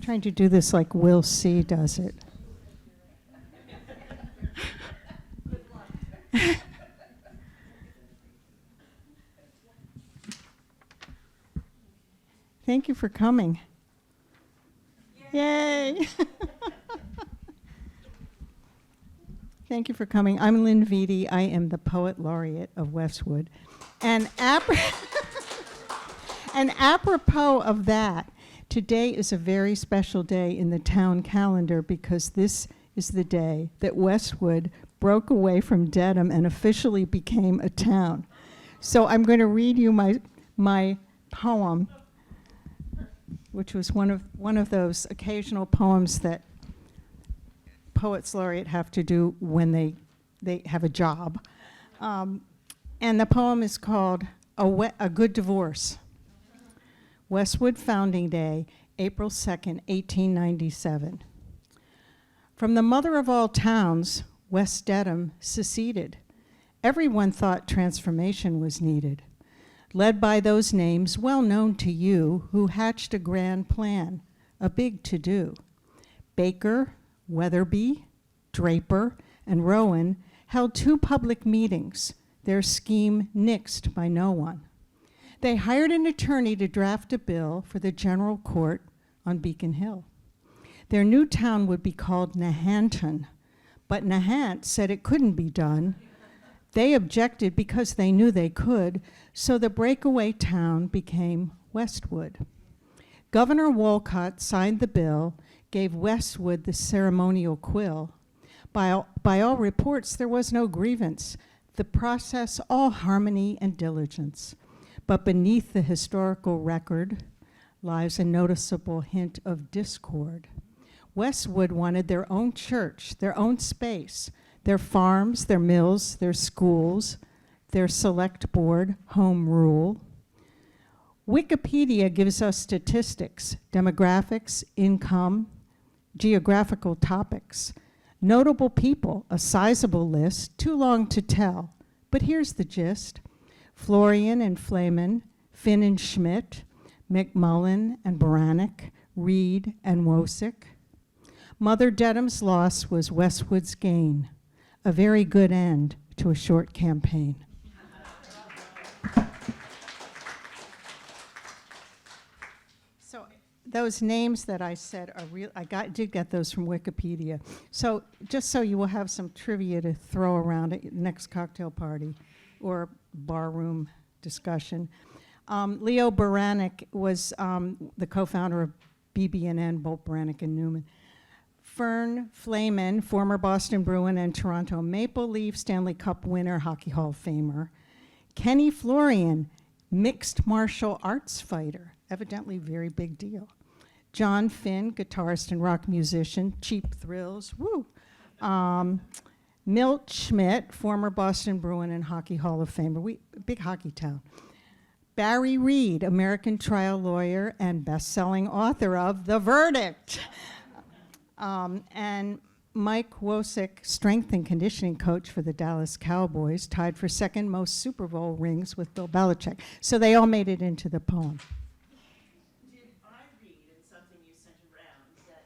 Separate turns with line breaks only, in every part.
trying to do this like Will C. does it. Thank you for coming. Yay! Thank you for coming. I'm Lynn Vitti. I am the Poet Laureate of Westwood. And apropos of that, today is a very special day in the town calendar because this is the day that Westwood broke away from Dedham and officially became a town. So I'm going to read you my poem, which was one of those occasional poems that Poets Laureate have to do when they have a job. And the poem is called A Good Divorce. Westwood Founding Day, April 2nd, 1897. From the mother of all towns, West Dedham seceded. Everyone thought transformation was needed. Led by those names well known to you who hatched a grand plan, a big to-do. Baker, Weatherby, Draper, and Rowan held 2 public meetings, their scheme nixed by no one. They hired an attorney to draft a bill for the general court on Beacon Hill. Their new town would be called Nahanton, but Nahant said it couldn't be done. They objected because they knew they could, so the breakaway town became Westwood. Governor Wolcott signed the bill, gave Westwood the ceremonial quill. By all reports, there was no grievance. The process, all harmony and diligence. But beneath the historical record lies a noticeable hint of discord. Westwood wanted their own church, their own space, their farms, their mills, their schools, their select board, home rule. Wikipedia gives us statistics, demographics, income, geographical topics, notable people, a sizable list, too long to tell. But here's the gist. Florian and Flamen, Finn and Schmidt, McMullen and Baranek, Reed and Wosick. Mother Dedham's loss was Westwood's gain, a very good end to a short campaign. So those names that I said are real. Did get those from Wikipedia. So just so you will have some trivia to throw around at your next cocktail party or barroom discussion. Leo Baranek was the co-founder of BB&N, Bolt, Baranek, and Newman. Fern Flamen, former Boston Bruin and Toronto Maple Leaf Stanley Cup winner, Hockey Hall of Famer. Kenny Florian, mixed martial arts fighter, evidently very big deal. John Finn, guitarist and rock musician, Cheap Thrills, woo. Milt Schmidt, former Boston Bruin and Hockey Hall of Famer, big hockey town. Barry Reed, American trial lawyer and best-selling author of The Verdict. And Mike Wosick, strength and conditioning coach for the Dallas Cowboys, tied for second most Super Bowl rings with Bill Belichick. So they all made it into the poem.
Did I read in something you sent around that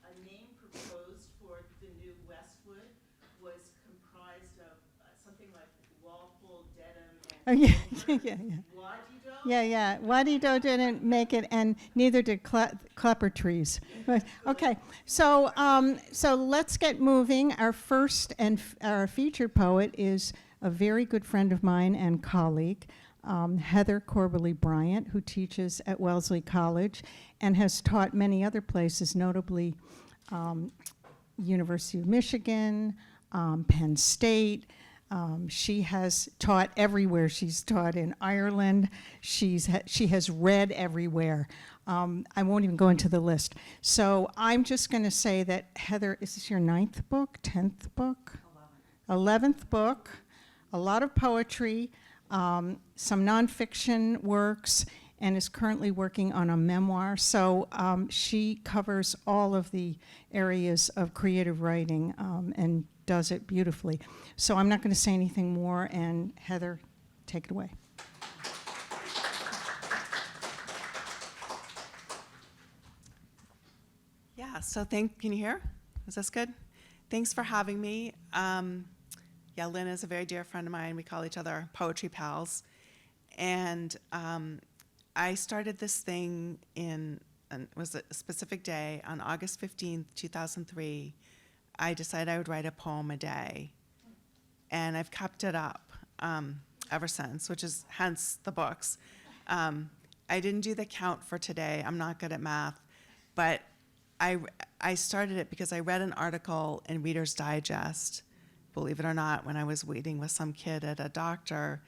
a name proposed for the new Westwood was comprised of something like Walpole, Dedham, and
Yeah. Yeah. Wadido didn't make it, and neither did Clapper Trees. But, okay, so let's get moving. Our first and our featured poet is a very good friend of mine and colleague, Heather Corbally Bryant, who teaches at Wellesley College and has taught many other places, notably University of Michigan, Penn State. She has taught everywhere. She's taught in Ireland. She has read everywhere. I won't even go into the list. So I'm just going to say that Heather, is this your 9th book, 10th book? 11th book, a lot of poetry, some nonfiction works, and is currently working on a memoir. So she covers all of the areas of creative writing and does it beautifully. So I'm not going to say anything more, and Heather, take it away.
Can you hear? Is this good? Thanks for having me. Lynn is a very dear friend of mine. We call each other poetry pals. And I started this thing it was a specific day on August 15th, 2003. I decided I would write a poem a day. And I've kept it up ever since, which is hence the books. I didn't do the count for today. I'm not good at math. But I started it because I read an article in Reader's Digest, believe it or not, when I was waiting with some kid at a doctor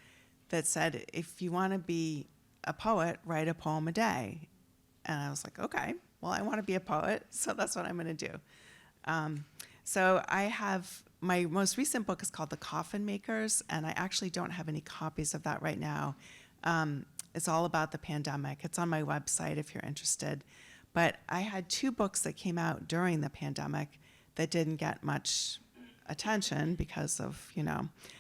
that said, if you want to be a poet, write a poem a day. And I was like, okay, well, I want to be a poet, so that's what I'm going to do. So I have, my most recent book is called The Coffin Makers, and I actually don't have any copies of that right now. It's all about the pandemic. It's on my website if you're interested. But I had 2 books that came out during the pandemic that didn't get much attention because of,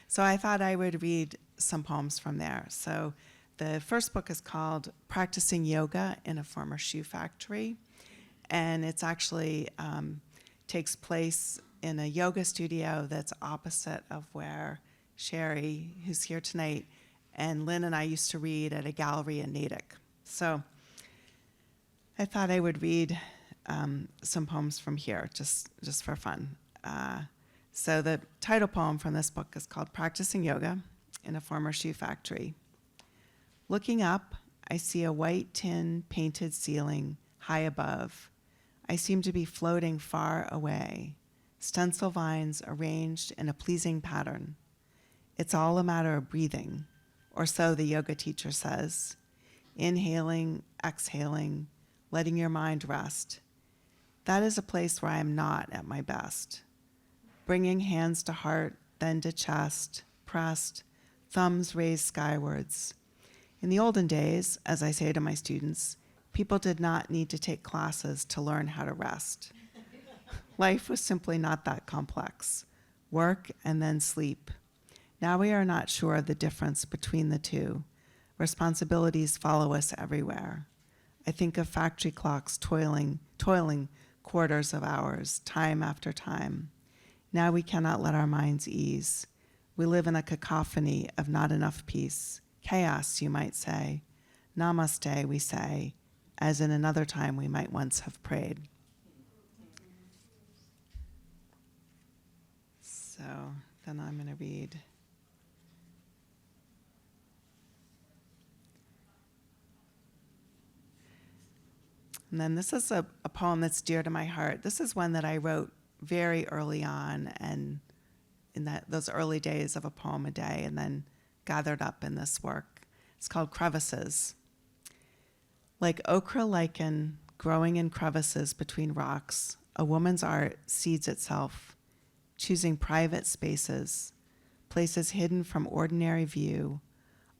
So I thought I would read some poems from there. So the first book is called Practicing Yoga in a Former Shoe Factory. And it's actually takes place in a yoga studio that's opposite of where Sherry, who's here tonight, and Lynn and I used to read at a gallery in Natick. So I thought I would read some poems from here, just for fun. So the title poem from this book is called Practicing Yoga in a Former Shoe Factory. Looking up, I see a white tin painted ceiling high above. I seem to be floating far away, stencil vines arranged in a pleasing pattern. It's all a matter of breathing, or so the yoga teacher says. Inhaling, exhaling, letting your mind rest. That is a place where I am not at my best. Bringing hands to heart, then to chest, pressed, thumbs raised skywards. In the olden days, as I say to my students, people did not need to take classes to learn how to rest. Life was simply not that complex. Work and then sleep. Now we are not sure of the difference between the two. Responsibilities follow us everywhere. I think of factory clocks toiling quarters of hours, time after time. Now we cannot let our minds ease. We live in a cacophony of not enough peace. Chaos, you might say. Namaste, we say, as in another time we might once have prayed. So then I'm going to read. And then this is a poem that's dear to my heart. This is one that I wrote very early on, and in those early days of a poem a day, and then gathered up in this work. It's called Crevices. Like ochre lichen growing in crevices between rocks, a woman's art seeds itself, choosing private spaces, places hidden from ordinary view,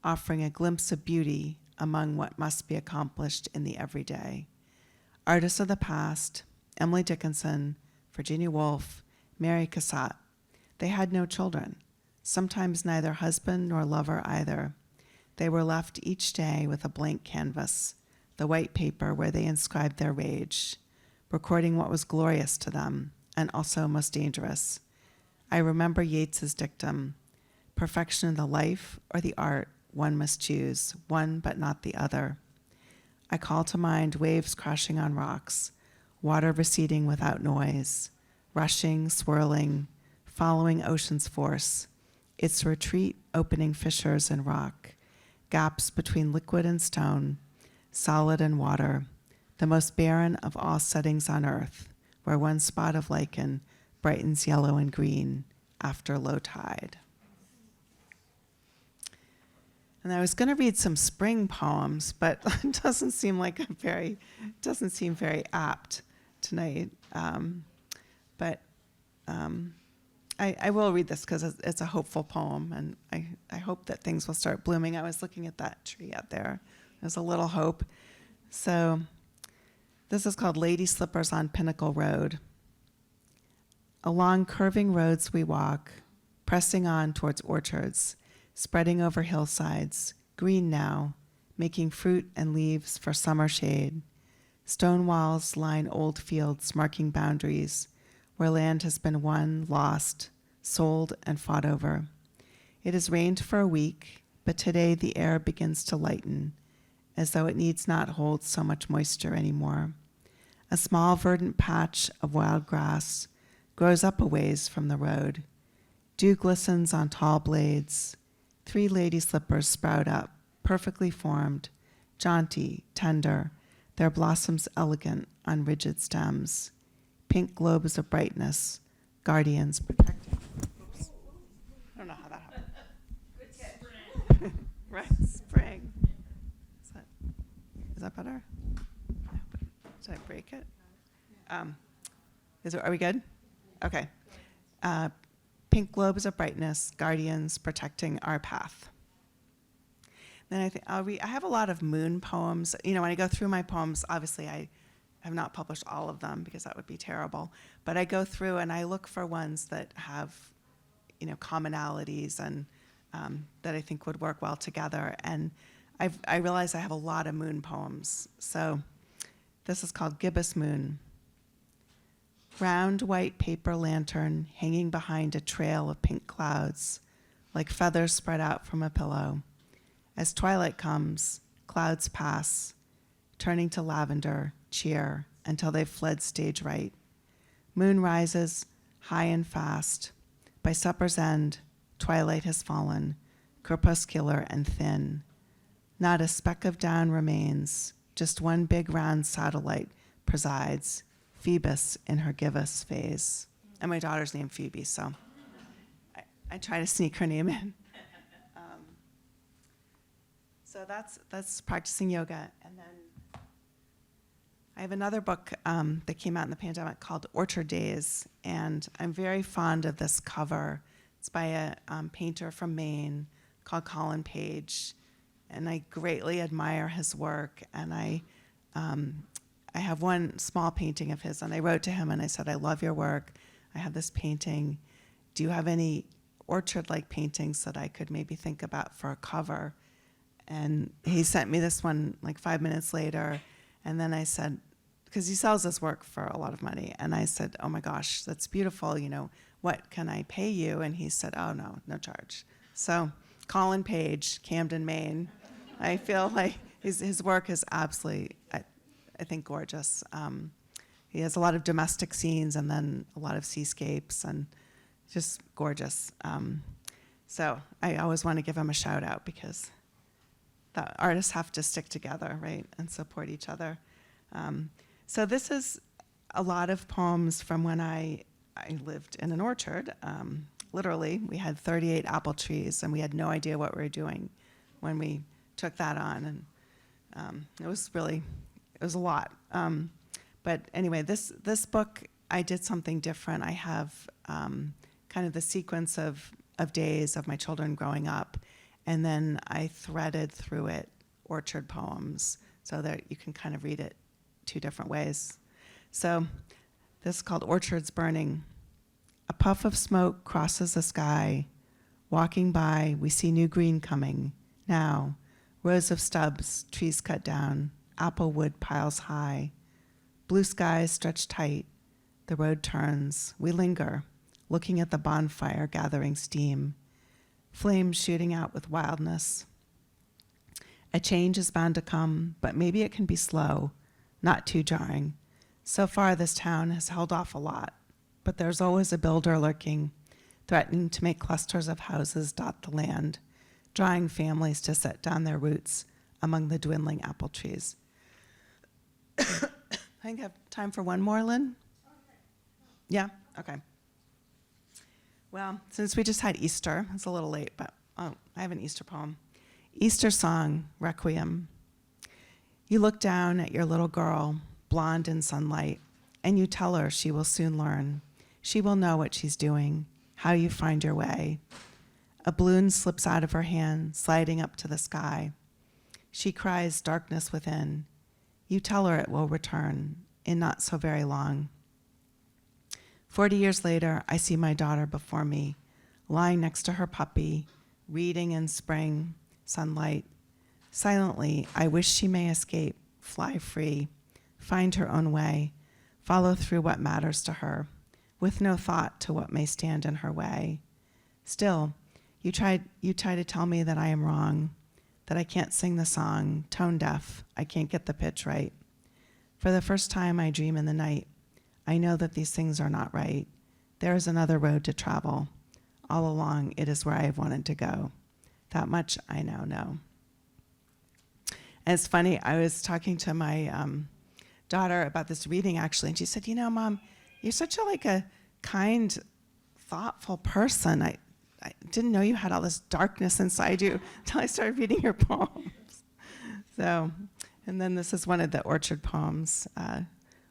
offering a glimpse of beauty among what must be accomplished in the everyday. Artists of the past, Emily Dickinson, Virginia Woolf, Mary Cassatt, they had no children, sometimes neither husband nor lover either. They were left each day with a blank canvas, the white paper where they inscribed their rage, recording what was glorious to them and also most dangerous. I remember Yeats's dictum, perfection of the life or the art, one must choose, one but not the other. I call to mind waves crashing on rocks, water receding without noise, rushing, swirling, following ocean's force, its retreat opening fissures in rock, gaps between liquid and stone, solid and water, the most barren of all settings on earth, where one spot of lichen brightens yellow and green after low tide. And I was going to read some spring poems, but it doesn't seem very apt tonight. I will read this because it's a hopeful poem, and I hope that things will start blooming. I was looking at that tree out there. There's a little hope. So this is called Lady Slippers on Pinnacle Road. Along curving roads we walk, pressing on towards orchards, spreading over hillsides, green now, making fruit and leaves for summer shade. Stone walls line old fields, marking boundaries where land has been won, lost, sold, and fought over. It has rained for a week, but today the air begins to lighten, as though it needs not hold so much moisture anymore. A small verdant patch of wild grass grows up a ways from the road. Dew glistens on tall blades. 3 lady slippers sprout up, perfectly formed, jaunty, tender, their blossoms elegant on rigid stems. Pink globes of brightness, guardians protecting. Oops. I don't know how that happened.
Good catch.
Right, spring. Is that better? No. Did I break it? Are we good? Okay. Pink globes of brightness, guardians protecting our path. Then I think I have a lot of moon poems. You know, when I go through my poems, obviously I have not published all of them because that would be terrible. But I go through and I look for ones that have, you know, commonalities and that I think would work well together. And I realize I have a lot of moon poems. So this is called Gibbous Moon. Round white paper lantern hanging behind a trail of pink clouds, like feathers spread out from a pillow. As twilight comes, clouds pass, turning to lavender, cheer, until they've fled stage right. Moon rises, high and fast. By supper's end, twilight has fallen, crepuscular and thin. Not a speck of down remains, just one big round satellite presides, Phoebus in her gibbous phase. And my daughter's named Phoebe, so I try to sneak her name in. So that's practicing yoga. And then I have another book that came out in the pandemic called Orchard Days, and I'm very fond of this cover. It's by a painter from Maine called Colin Page, and I greatly admire his work. And I have one small painting of his, and I wrote to him and I said, I love your work. I have this painting. Do you have any orchard-like paintings that I could maybe think about for a cover? And he sent me this one like 5 minutes later. And then I said, because he sells this work for a lot of money. And I said, oh my gosh, that's beautiful. You know, what can I pay you? And he said, oh, no charge. So Colin Page, Camden, Maine. I feel like his work is absolutely, I think, gorgeous. He has a lot of domestic scenes and then a lot of seascapes and just gorgeous. So I always want to give him a shout out because the artists have to stick together, right, and support each other. So this is a lot of poems from when I lived in an orchard. Literally, we had 38 apple trees, and we had no idea what we were doing when we took that on. And it was a lot. But anyway, this book, I did something different. I have kind of the sequence of days of my children growing up, and then I threaded through it orchard poems so that you can kind of read it 2 different ways. So this is called Orchards Burning. A puff of smoke crosses the sky. Walking by, we see new green coming. Now, rows of stubs, trees cut down, apple wood piles high. Blue skies stretch tight. The road turns. We linger, looking at the bonfire gathering steam. Flames shooting out with wildness. A change is bound to come, but maybe it can be slow, not too jarring. So far, this town has held off a lot, but there's always a builder lurking, threatening to make clusters of houses dot the land, drawing families to set down their roots among the dwindling apple trees. I think I have time for one more, Lynn? Yeah? Okay. Well, since we just had Easter, it's a little late, but I have an Easter poem. Easter Song, Requiem. You look down at your little girl, blonde in sunlight, and you tell her she will soon learn. She will know what she's doing, how you find your way. A balloon slips out of her hand, sliding up to the sky. She cries darkness within. You tell her it will return in not so very long. 40 years later, I see my daughter before me, lying next to her puppy, reading in spring, sunlight. Silently, I wish she may escape, fly free, find her own way, follow through what matters to her, with no thought to what may stand in her way. Still, you try to tell me that I am wrong, that I can't sing the song, tone deaf, I can't get the pitch right. For the first time I dream in the night. I know that these things are not right. There is another road to travel. All along, it is where I have wanted to go. That much I now know. And it's funny, I was talking to my daughter about this reading actually, and she said, you know, Mom, you're such a kind, thoughtful person. I didn't know you had all this darkness inside you until I started reading your poems. So, and then this is one of the orchard poems.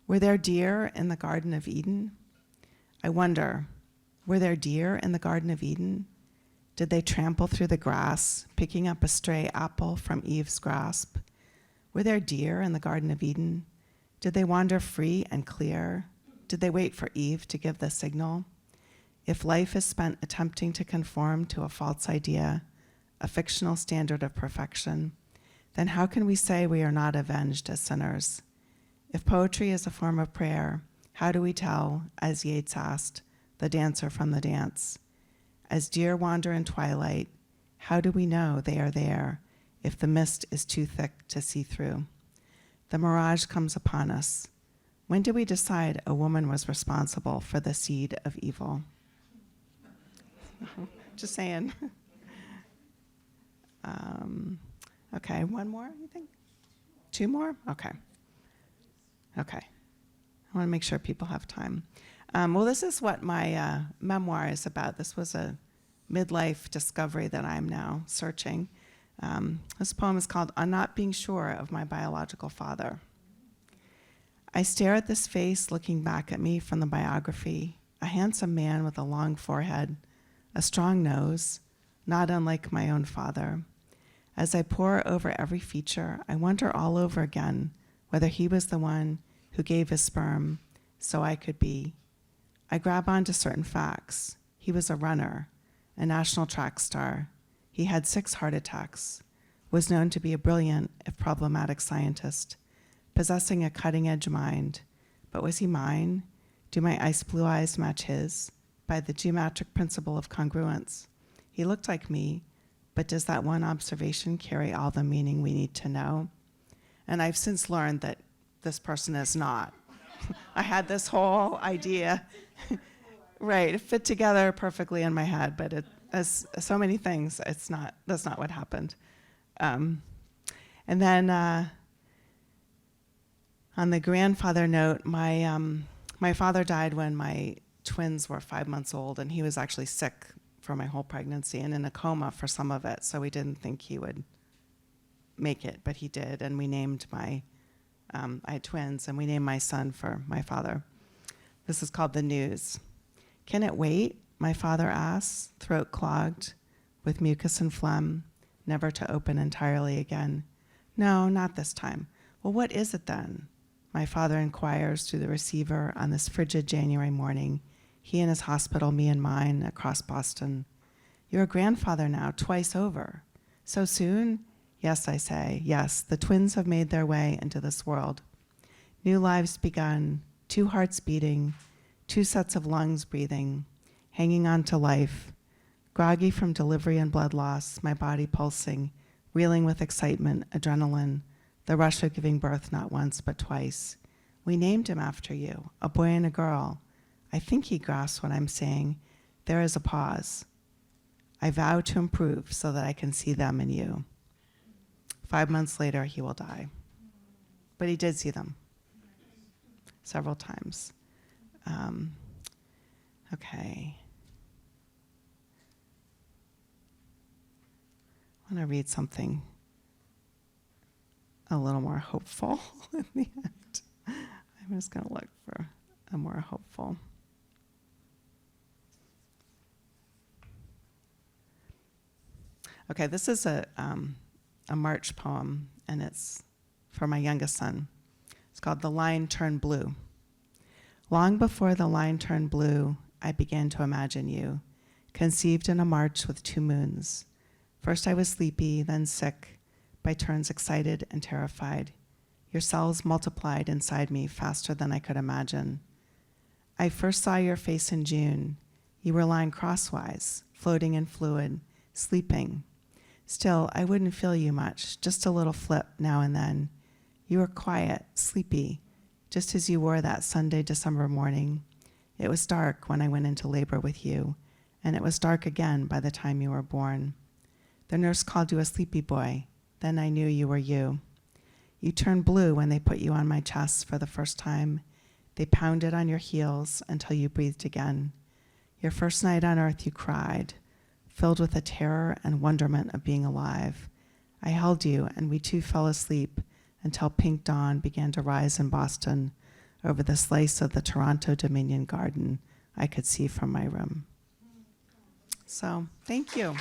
Were there deer in the Garden of Eden? I wonder, were there deer in the Garden of Eden? Did they trample through the grass, picking up a stray apple from Eve's grasp? Were there deer in the Garden of Eden? Did they wander free and clear? Did they wait for Eve to give the signal? If life is spent attempting to conform to a false idea, a fictional standard of perfection, then how can we say we are not avenged as sinners? If poetry is a form of prayer, how do we tell, as Yeats asked, the dancer from the dance? As deer wander in twilight, how do we know they are there if the mist is too thick to see through? The mirage comes upon us. When did we decide a woman was responsible for the seed of evil? Just saying. Okay, one more, you think? Two more? Okay. I want to make sure people have time. Well, this is what my memoir is about. This was a midlife discovery that I'm now searching. This poem is called On Not Being Sure of My Biological Father. I stare at this face looking back at me from the biography, a handsome man with a long forehead, a strong nose, not unlike my own father. As I pore over every feature, I wonder all over again whether he was the one who gave his sperm so I could be. I grab onto certain facts. He was a runner, a national track star. He had 6 heart attacks, was known to be a brilliant, if problematic, scientist, possessing a cutting-edge mind. But was he mine? Do my ice blue eyes match his? By the geometric principle of congruence. He looked like me, but does that one observation carry all the meaning we need to know? And I've since learned that this person is not. I had this whole idea, right, it fit together perfectly in my head, but it, as so many things, that's not what happened. And then on the grandfather note, my father died when my twins were 5 months old, and he was actually sick for my whole pregnancy and in a coma for some of it, so we didn't think he would make it, but he did, and we named I had twins, and we named my son for my father. This is called The News. Can it wait? My father asks, throat clogged with mucus and phlegm, never to open entirely again. No, not this time. Well, what is it then? My father inquires through the receiver on this frigid January morning, he in his hospital, me in mine, across Boston. You're a grandfather now, twice over. So soon? Yes, I say, yes, the twins have made their way into this world. New lives begun, 2 hearts beating, 2 sets of lungs breathing, hanging on to life, groggy from delivery and blood loss, my body pulsing, reeling with excitement, adrenaline, the rush of giving birth not once but twice. We named him after you, a boy and a girl. I think he grasps what I'm saying. There is a pause. I vow to improve so that I can see them in you. 5 months later, he will die. But he did see them several times. Okay. I want to read something a little more hopeful in the end. I'm just going to look for a more hopeful. Okay, this is a March poem, and it's for my youngest son. It's called The Line Turned Blue. Long before the line turned blue, I began to imagine you, conceived in a March with 2 moons. First I was sleepy, then sick, by turns excited and terrified. Your cells multiplied inside me faster than I could imagine. I first saw your face in June. You were lying crosswise, floating in fluid, sleeping. Still, I wouldn't feel you much, just a little flip now and then. You were quiet, sleepy, just as you were that Sunday, December morning. It was dark when I went into labor with you, and it was dark again by the time you were born. The nurse called you a sleepy boy. Then I knew you were you. You turned blue when they put you on my chest for the first time. They pounded on your heels until you breathed again. Your first night on earth, you cried, filled with the terror and wonderment of being alive. I held you, and we two fell asleep until pink dawn began to rise in Boston over the slice of the Toronto Dominion Garden I could see from my room. So, thank you.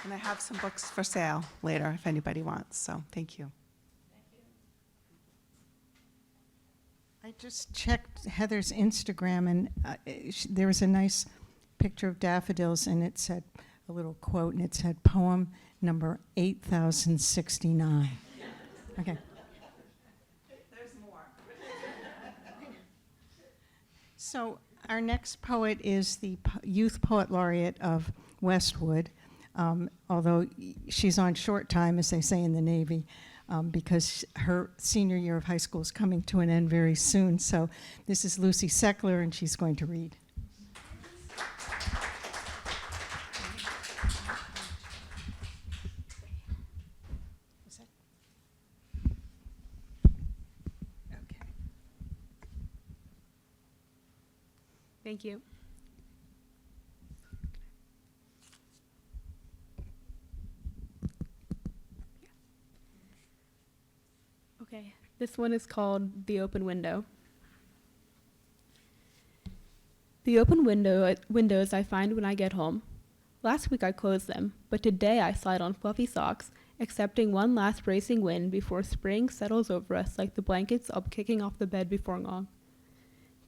And I have some books for sale later if anybody wants, so thank you.
I just checked Heather's Instagram, and there was a nice picture of daffodils, and it said a little quote, and it said poem number 8069. Okay.
There's more.
So our next poet is the Youth Poet Laureate of Westwood, although she's on short time, as they say in the Navy, because her senior year of high school is coming to an end very soon. So this is Lucy Seckler, and she's going to read. Okay.
Thank you. Okay, this one is called The Open Window. The open windows I find when I get home. Last week I closed them, but today I slide on fluffy socks, accepting one last bracing wind before spring settles over us like the blankets I'll be kicking off the bed before long.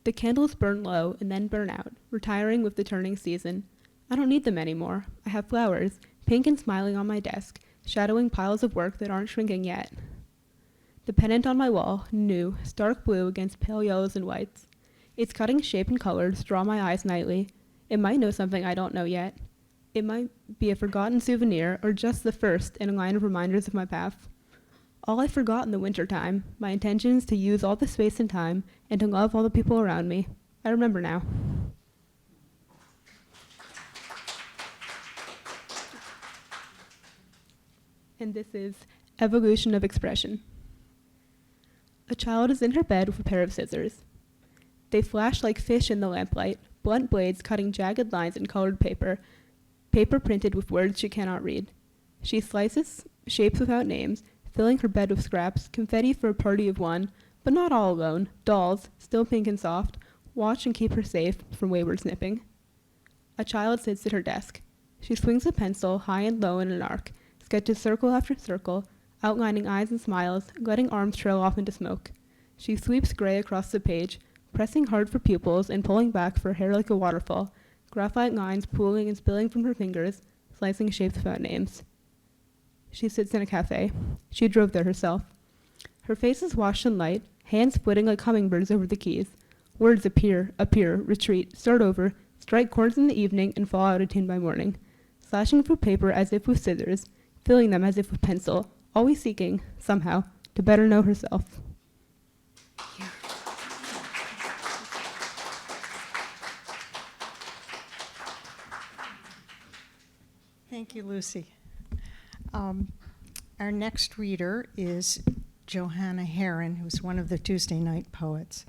The candles burn low and then burn out, retiring with the turning season. I don't need them anymore. I have flowers, pink and smiling on my desk, shadowing piles of work that aren't shrinking yet. The pennant on my wall, new, stark blue against pale yellows and whites. Its cutting shape and colors draw my eyes nightly. It might know something I don't know yet. It might be a forgotten souvenir or just the first in a line of reminders of my path. All I forgot in the wintertime, my intentions to use all the space and time and to love all the people around me. I remember now. And this is Evolution of Expression. A child is in her bed with a pair of scissors. They flash like fish in the lamplight, blunt blades cutting jagged lines in colored paper, paper printed with words she cannot read. She slices shapes without names, filling her bed with scraps, confetti for a party of one, but not all alone. Dolls, still pink and soft, watch and keep her safe from wayward snipping. A child sits at her desk. She swings a pencil high and low in an arc, sketches circle after circle, outlining eyes and smiles, letting arms trail off into smoke. She sweeps gray across the page, pressing hard for pupils and pulling back for hair like a waterfall, graphite lines pooling and spilling from her fingers, slicing shapes without names. She sits in a cafe. She drove there herself. Her face is washed in light, hands flitting like hummingbirds over the keys. Words appear, retreat, start over, strike chords in the evening and fall out of tune by morning, slashing through paper as if with scissors, filling them as if with pencil, always seeking, somehow, to better know herself.
Thank you, Lucy. Our next reader is Johanna Herron, who's one of the Tuesday night poets.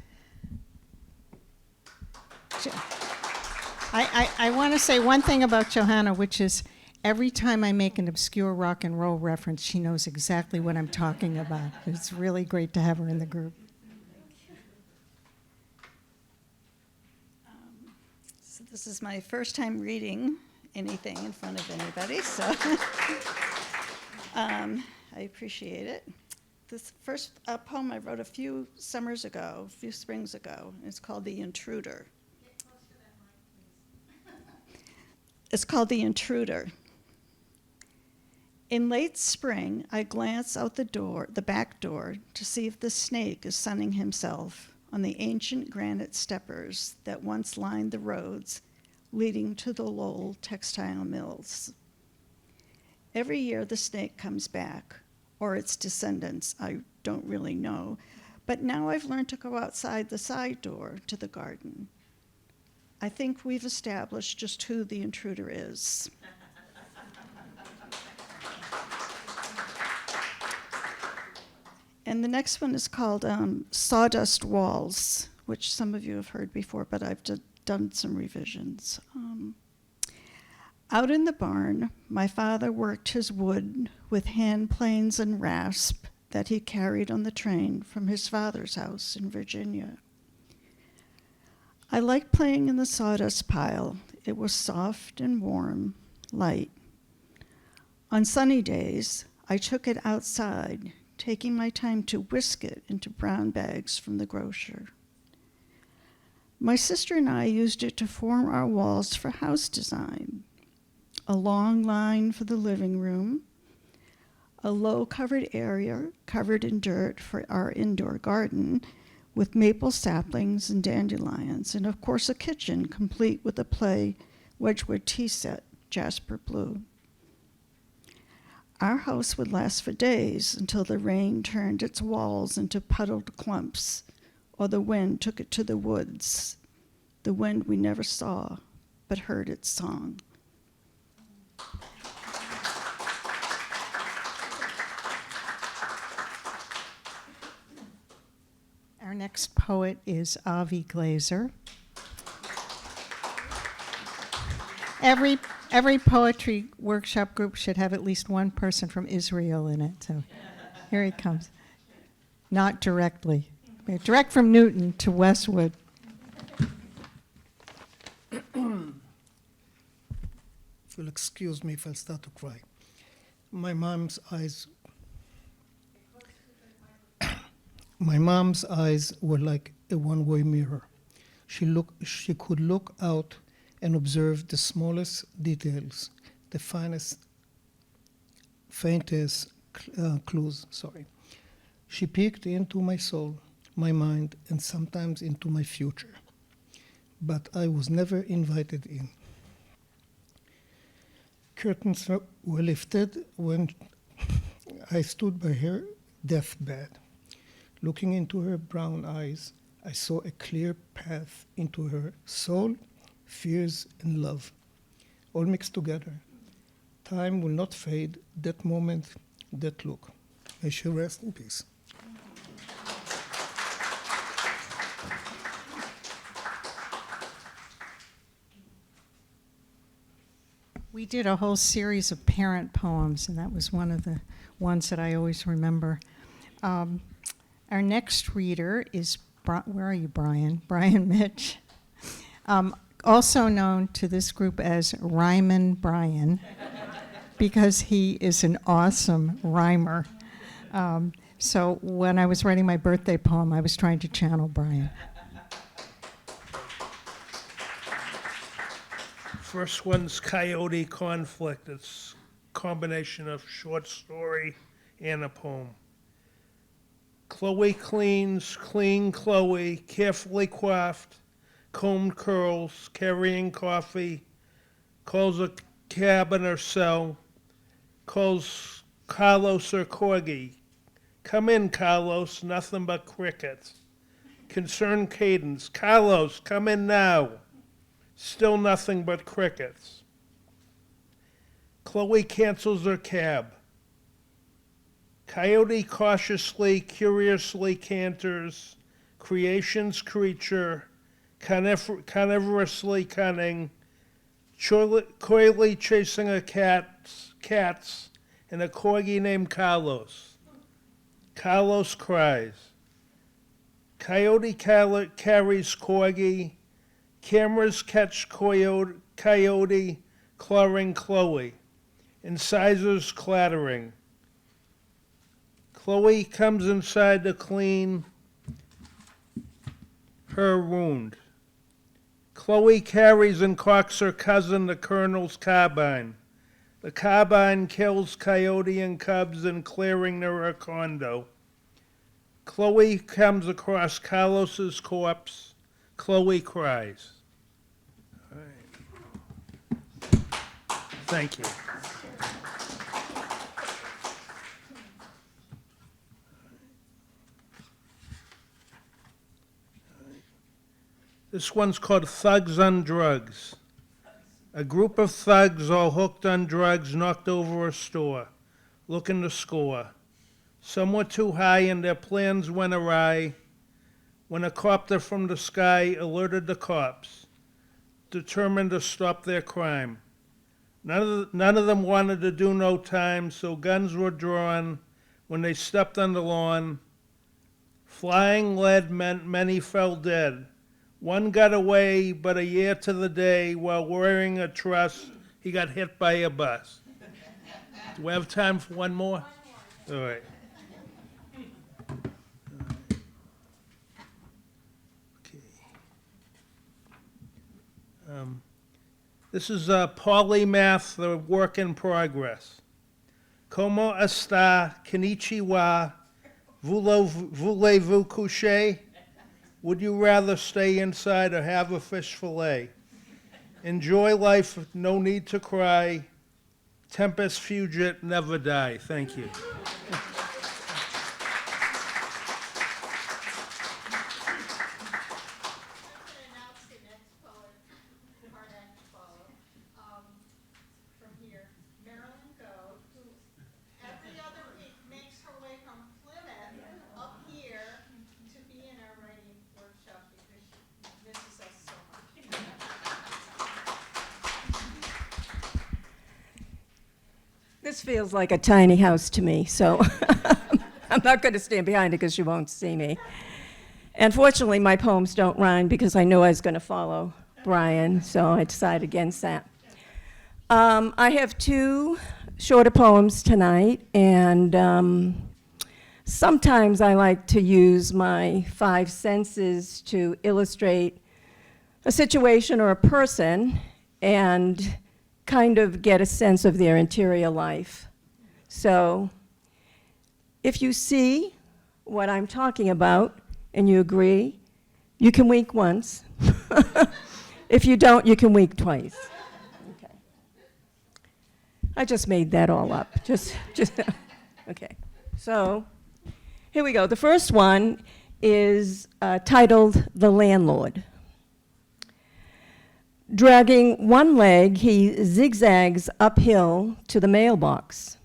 I want to say one thing about Johanna, which is every time I make an obscure rock and roll reference, she knows exactly what I'm talking about. It's really great to have her in the group.
So this is my first time reading anything in front of anybody, so I appreciate it. This first poem I wrote a few springs ago. It's called The Intruder. It's called The Intruder. In late spring, I glance out the back door, to see if the snake is sunning himself on the ancient granite steppers that once lined the roads leading to the Lowell textile mills. Every year the snake comes back, or its descendants, I don't really know, but now I've learned to go outside the side door to the garden. I think we've established just who the intruder is. And the next one is called Sawdust Walls, which some of you have heard before, but I've done some revisions. Out in the barn, my father worked his wood with hand planes and rasp that he carried on the train from his father's house in Virginia. I liked playing in the sawdust pile. It was soft and warm, light. On sunny days, I took it outside, taking my time to whisk it into brown bags from the grocer. My sister and I used it to form our walls for house design. A long line for the living room, a low covered area covered in dirt for our indoor garden with maple saplings and dandelions, and of course a kitchen complete with a play Wedgwood tea set, Jasper Blue. Our house would last for days until the rain turned its walls into puddled clumps, or the wind took it to the woods, the wind we never saw but heard its song.
Our next poet is Avi Glazer. Every poetry workshop group should have at least one person from Israel in it. So here he comes. Not directly. Direct from Newton to Westwood.
If you'll excuse me if I start to cry. My mom's eyes were like a one-way mirror. She could look out and observe the smallest details, the faintest clues. She peeked into my soul, my mind, and sometimes into my future. But I was never invited in. Curtains were lifted when I stood by her deathbed. Looking into her brown eyes, I saw a clear path into her soul, fears, and love, all mixed together. Time will not fade that moment, that look. May she rest in peace.
We did a whole series of parent poems, and that was one of the ones that I always remember. Our next reader is, where are you, Brian? Brian Mitch, also known to this group as Ryman Brian, because he is an awesome rhymer. So when I was writing my birthday poem, I was trying to channel Brian.
First one's Coyote Conflict. It's a combination of short story and a poem. Chloe cleans, clean Chloe, carefully coiffed, combed curls, carrying coffee, calls a cab in her cell, calls Carlos her corgi. Come in, Carlos, nothing but crickets. Concerned cadence, Carlos, come in now. Still nothing but crickets. Chloe cancels her cab. Coyote cautiously, curiously canters, creation's creature, carnivorously cunning, coyly chasing a cats, and a corgi named Carlos. Carlos cries. Coyote carries corgi, cameras catch coyote clawing Chloe, incisors clattering. Chloe comes inside to clean her wound. Chloe carries and cocks her cousin the colonel's carbine. The carbine kills coyote and cubs in clearing near her condo. Chloe comes across Carlos's corpse. Chloe cries. All right. Thank you. This one's called Thugs on Drugs. A group of thugs all hooked on drugs knocked over a store, looking to score. Some were too high and their plans went awry when a copter from the sky alerted the cops, determined to stop their crime. None of them wanted to do no time, so guns were drawn when they stepped on the lawn. Flying lead meant many fell dead. One got away, but a year to the day, while wearing a truss, he got hit by a bus. Do we have time for one more? All right. Okay. This is polymath, the work in progress. Como está, konnichiwa, voulez-vous coucher? Would you rather stay inside or have a fish fillet? Enjoy life, no need to cry. Tempest fugit, never die. Thank you.
Announce the next poet, our next poet. From here, Marilyn Goad, who every other week makes her way from Plymouth up here to be in our writing workshop because she misses us so much.
This feels like a tiny house to me, so I'm not going to stand behind it because you won't see me. And fortunately, my poems don't rhyme because I knew I was going to follow Brian, so I decided against that. I have two shorter poems tonight, and sometimes I like to use my five senses to illustrate a situation or a person and kind of get a sense of their interior life. So if you see what I'm talking about and you agree, you can wink once. If you don't, you can wink twice. Okay. I just made that all up. Just okay. So here we go. The first one is titled The Landlord. Dragging one leg, he zigzags uphill to the mailbox.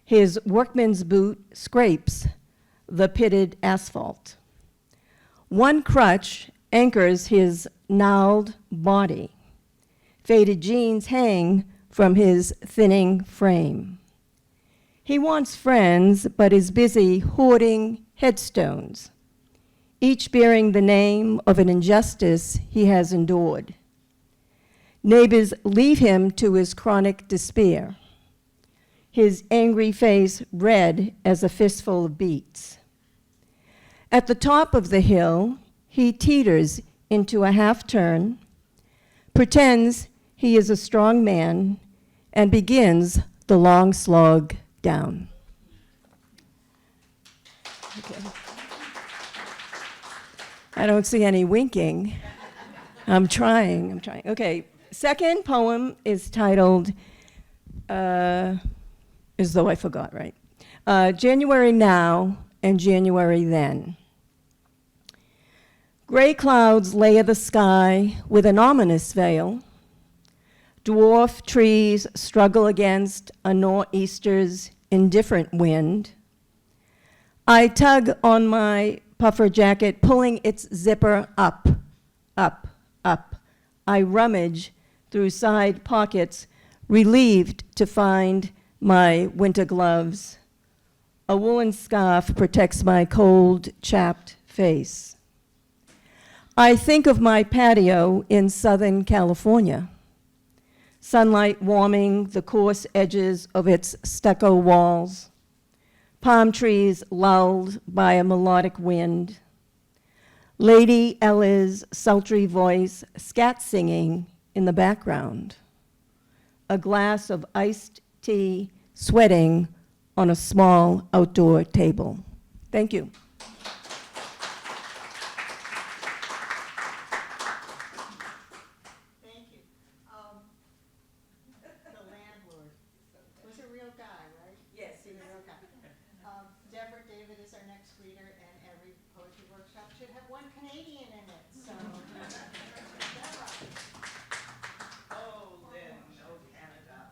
His workman's boot scrapes the pitted asphalt. One crutch anchors his gnarled body. Faded jeans hang from his thinning frame. He wants friends, but is busy hoarding headstones, each bearing the name of an injustice he has endured. Neighbors leave him to his chronic despair, his angry face red as a fistful of beets. At the top of the hill, he teeters into a half-turn, pretends he is a strong man, and begins the long slog down. Okay. I don't see any winking. I'm trying. Okay. Second poem is titled, as though I forgot, right? January Now and January Then. Gray clouds layer the sky with an ominous veil. Dwarf trees struggle against a nor'easter's indifferent wind. I tug on my puffer jacket, pulling its zipper up, up, up. I rummage through side pockets, relieved to find my winter gloves. A woolen scarf protects my cold, chapped face. I think of my patio in Southern California, sunlight warming the coarse edges of its stucco walls, palm trees lulled by a melodic wind, Lady Ella's sultry voice scat singing in the background, a glass of iced tea, sweating on a small outdoor table. Thank you.
Thank you. The landlord was a real guy, right?
Yes.
He's a real guy. Deborah David is our next reader, and every poetry workshop should have one Canadian in it, so. Deborah.
Oh, Lynn, oh, Canada.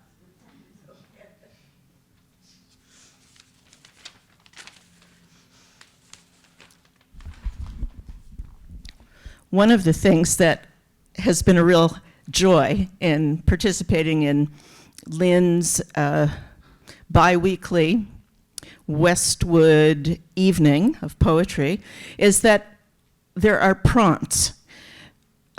One of the things that has been a real joy in participating in Lynn's bi-weekly Westwood evening of poetry is that there are prompts.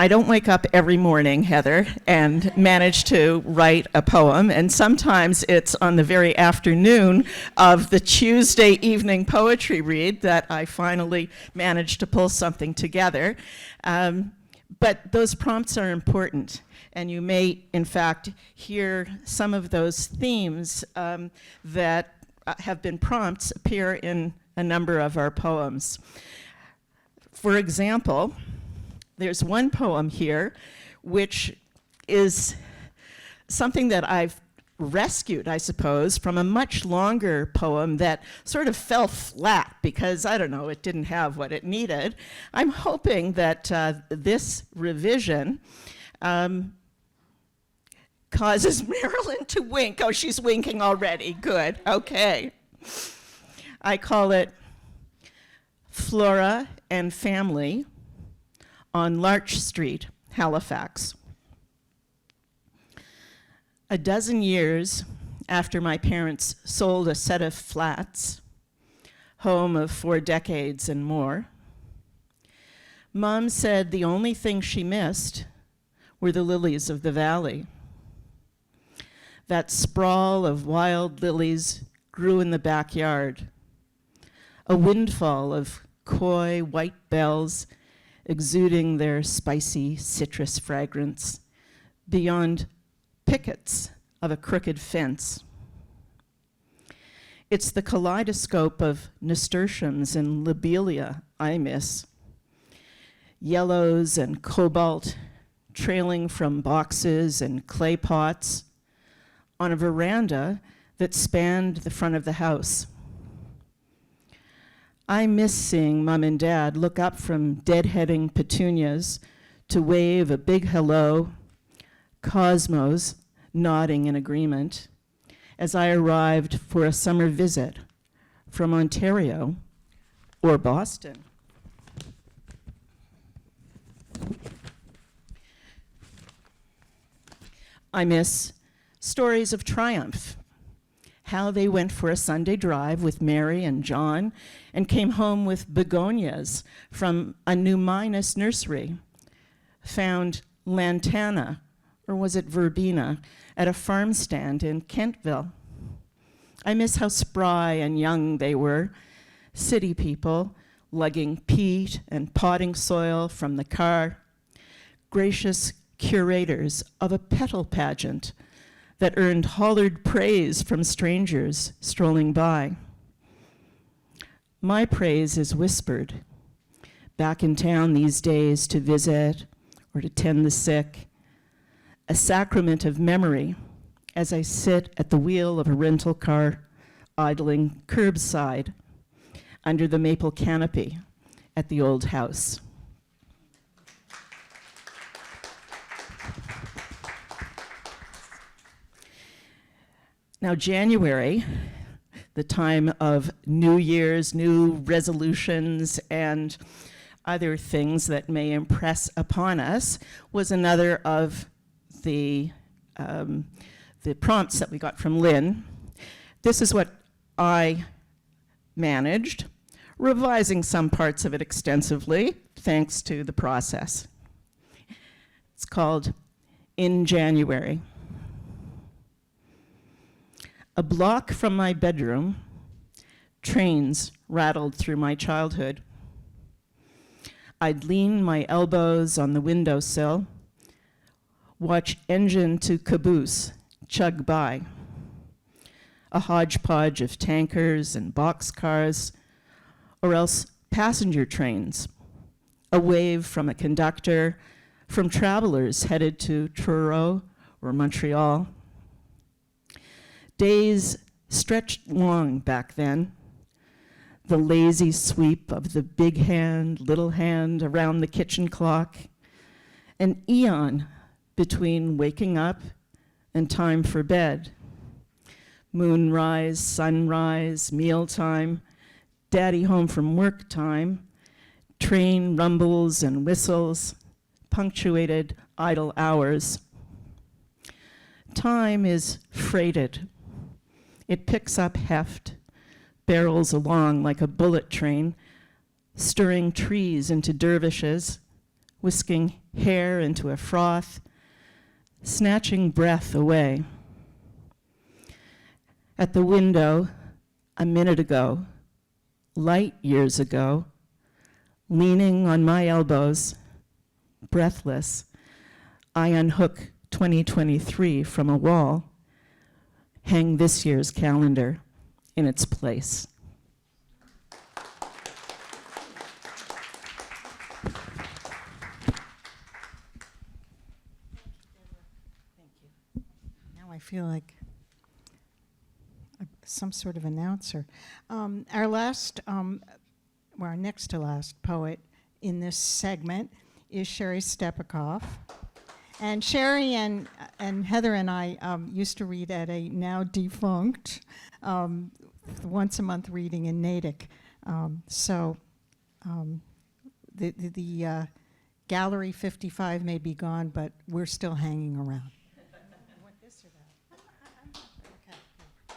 I don't wake up every morning, Heather, and manage to write a poem, and sometimes it's on the very afternoon of the Tuesday evening poetry read that I finally manage to pull something together. But those prompts are important, and you may, in fact, hear some of those themes that have been prompts appear in a number of our poems. For example, there's one poem here which is something that I've rescued, I suppose, from a much longer poem that sort of fell flat because, I don't know, it didn't have what it needed. I'm hoping that this revision causes Marilyn to wink. Oh, she's winking already. Good. Okay. I call it Flora and Family on Larch Street, Halifax. A dozen years after my parents sold a set of flats, home of 4 decades and more, Mom said the only thing she missed were the lilies of the valley. That sprawl of wild lilies grew in the backyard, a windfall of coy white bells exuding their spicy citrus fragrance beyond pickets of a crooked fence. It's the kaleidoscope of nasturtiums and lobelia I miss. Yellows and cobalt trailing from boxes and clay pots on a veranda that spanned the front of the house. I miss seeing Mom and Dad look up from deadheading petunias to wave a big hello, cosmos nodding in agreement, as I arrived for a summer visit from Ontario or Boston. I miss stories of triumph, how they went for a Sunday drive with Mary and John and came home with begonias from a New Minas nursery, found lantana, or was it verbena, at a farm stand in Kentville. I miss how spry and young they were, city people lugging peat and potting soil from the car, gracious curators of a petal pageant that earned hollered praise from strangers strolling by. My praise is whispered, back in town these days to visit or to tend the sick, a sacrament of memory as I sit at the wheel of a rental car idling curbside under the maple canopy at the old house. Now, January, the time of New Year's, new resolutions, and other things that may impress upon us, was another of the prompts that we got from Lynn. This is what I managed, revising some parts of it extensively, thanks to the process. It's called In January. A block from my bedroom, trains rattled through my childhood. I'd lean my elbows on the windowsill, watch engine to caboose chug by. a hodgepodge of tankers and boxcars, or else passenger trains, a wave from a conductor, from travelers headed to Truro or Montreal. Days stretched long back then. The lazy sweep of the big hand, little hand around the kitchen clock, an eon between waking up and time for bed. Moonrise, sunrise, mealtime, daddy home from work time, train rumbles and whistles, punctuated idle hours. Time is freighted. It picks up heft, barrels along like a bullet train, stirring trees into dervishes, whisking hair into a froth, snatching breath away. At the window, a minute ago, light years ago, leaning on my elbows, breathless, I unhook 2023 from a wall, hang this year's calendar in its place.
Now I feel like some sort of announcer. Our last, our next to last poet in this segment is Sherry Stepikoff. And Sherry and Heather and I used to read at a now defunct once a month reading in Natick. The Gallery 55 may be gone, but we're still hanging around.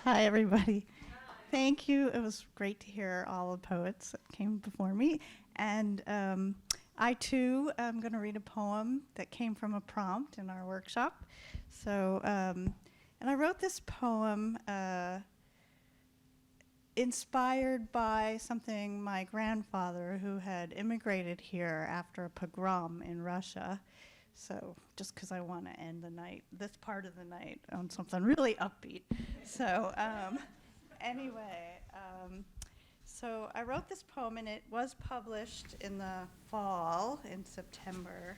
Hi, everybody. Thank you. It was great to hear all the poets that came before me. And I, too, am going to read a poem that came from a prompt in our workshop. So, and I wrote this poem inspired by something my grandfather, who had immigrated here after a pogrom in Russia. So just because I want to end the night, this part of the night, on something really upbeat. So so I wrote this poem, and it was published in the fall, in September.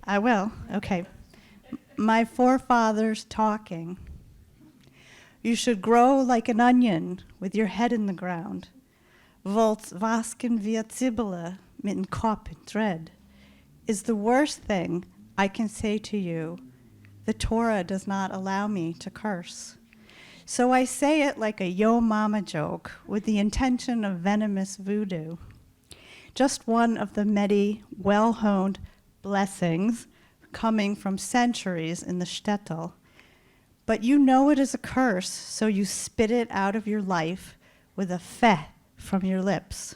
I will, okay. My forefathers talking. You should grow like an onion with your head in the ground. Wollt wasken wir Zibbele mit dem Kopf in thread is the worst thing I can say to you. The Torah does not allow me to curse. So I say it like a yo mama joke with the intention of venomous voodoo. Just one of the many well-honed blessings coming from centuries in the shtetl. But you know it is a curse, so you spit it out of your life with a feh from your lips.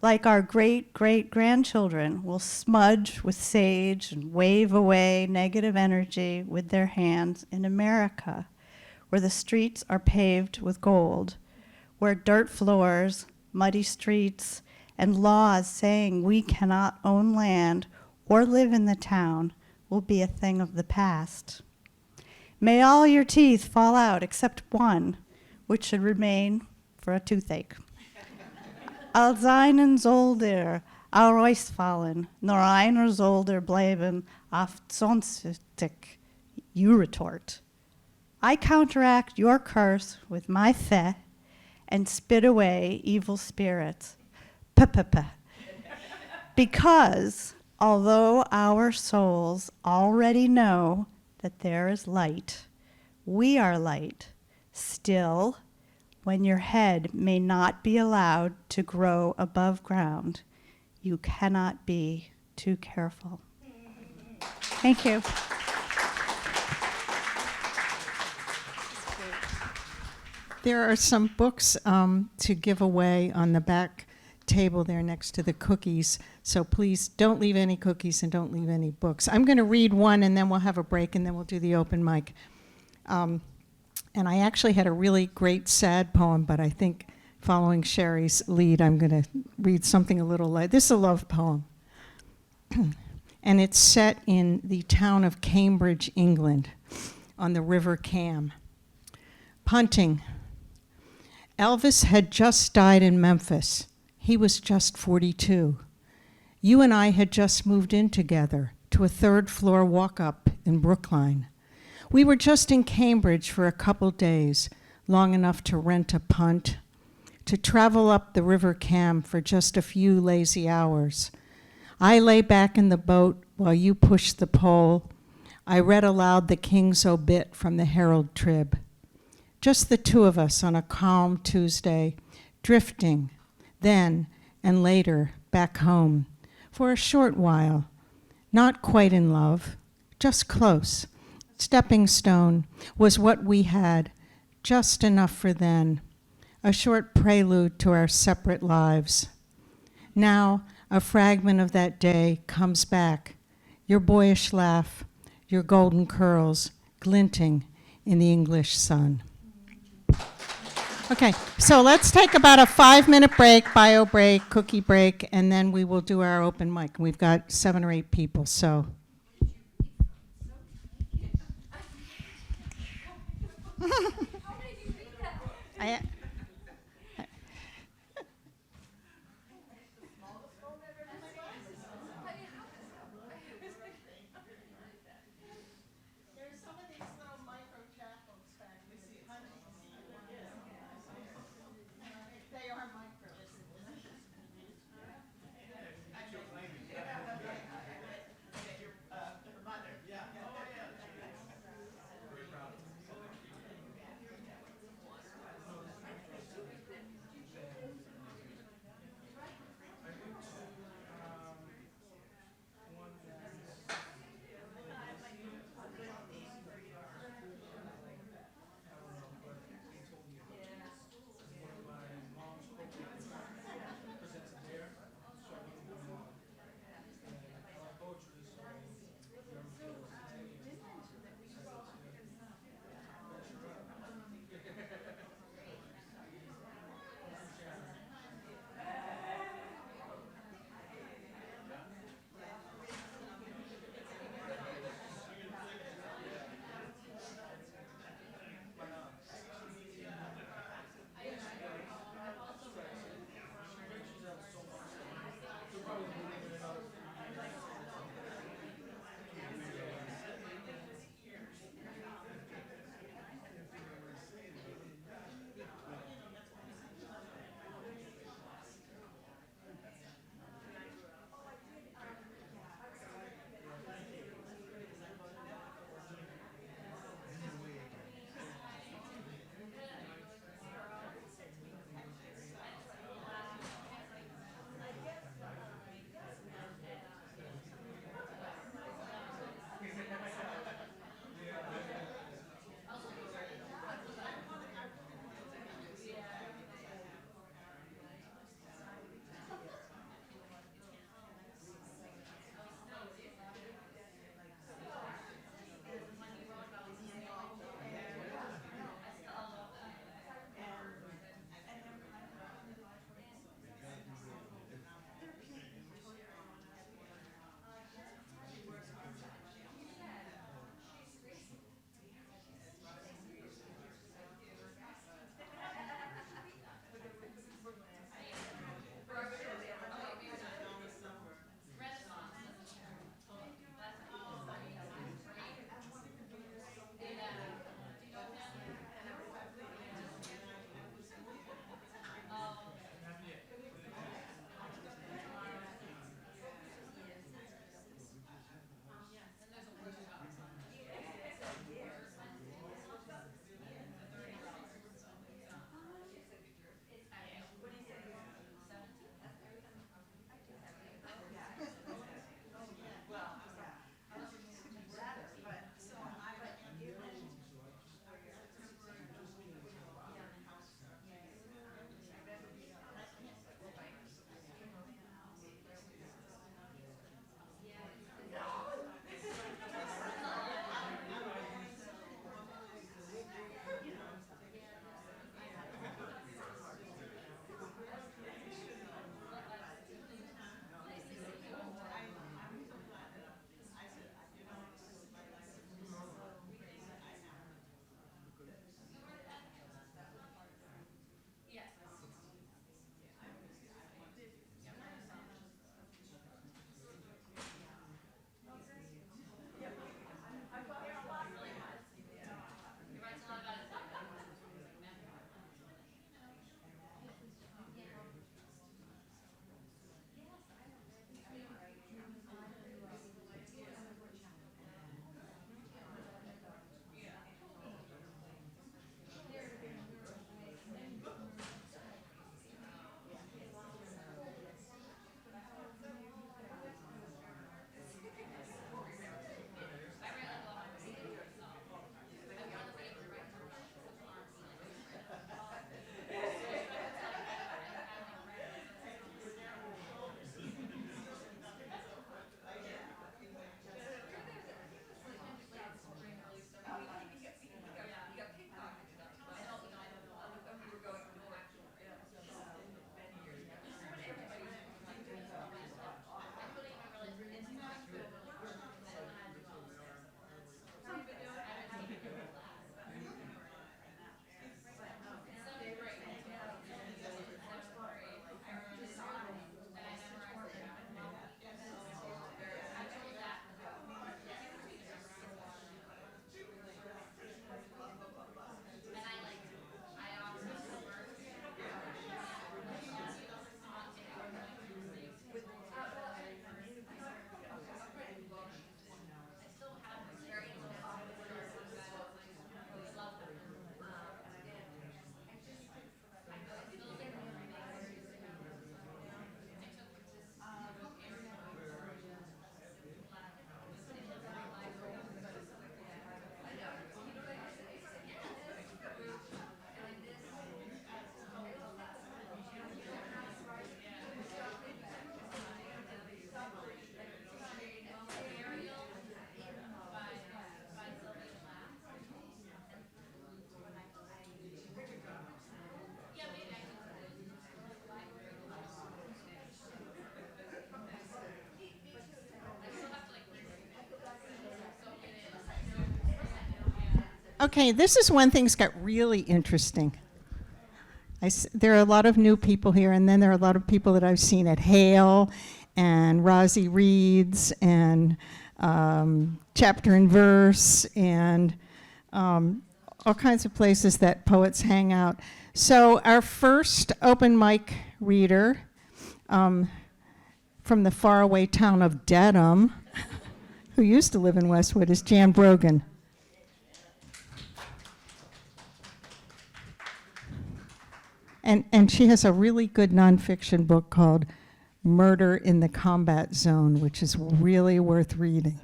Like our great-great-grandchildren will smudge with sage and wave away negative energy with their hands in America, where the streets are paved with gold, where dirt floors, muddy streets, and laws saying we cannot own land or live in the town will be a thing of the past. May all your teeth fall out except one, which should remain for a toothache. Al seinen Solder ausfallen, nur einer Solder bleiben auf sonstig, you retort. I counteract your curse with my feh and spit away evil spirits. Because although our souls already know that there is light, we are light. Still, when your head may not be allowed to grow above ground, you cannot be too careful. Thank you.
There are some books to give away on the back table there next to the cookies, so please don't leave any cookies and don't leave any books. I'm going to read one, and then we'll have a break, and then we'll do the open mic. And I actually had a really great sad poem, but I think following Sherry's lead, I'm going to read something a little light. This is a love poem. and it's set in the town of Cambridge, England, on the River Cam. Punting. Elvis had just died in Memphis. He was just 42. You and I had just moved in together to a third-floor walk-up in Brookline. We were just in Cambridge for a couple days, long enough to rent a punt, to travel up the River Cam for just a few lazy hours. I lay back in the boat while you pushed the pole. I read aloud the King's obit from the Herald Trib. Just the two of us on a calm Tuesday, drifting, then and later back home, for a short while, not quite in love, just close. Stepping stone was what we had, just enough for then, a short prelude to our separate lives. Now, a fragment of that day comes back, your boyish laugh, your golden curls glinting in the English sun. Okay, so let's take about a 5-minute break, bio break, cookie break, and then we will do our open mic. We've got 7 or 8 people, so. Okay, this is when things got really interesting. There are a lot of new people here, and then there are a lot of people that I've seen at Hale and Rosie Reed's and Chapter and Verse and all kinds of places that poets hang out. So our first open mic reader from the faraway town of Dedham, who used to live in Westwood, is Jan Brogan. And she has a really good nonfiction book called Murder in the Combat Zone, which is really worth reading.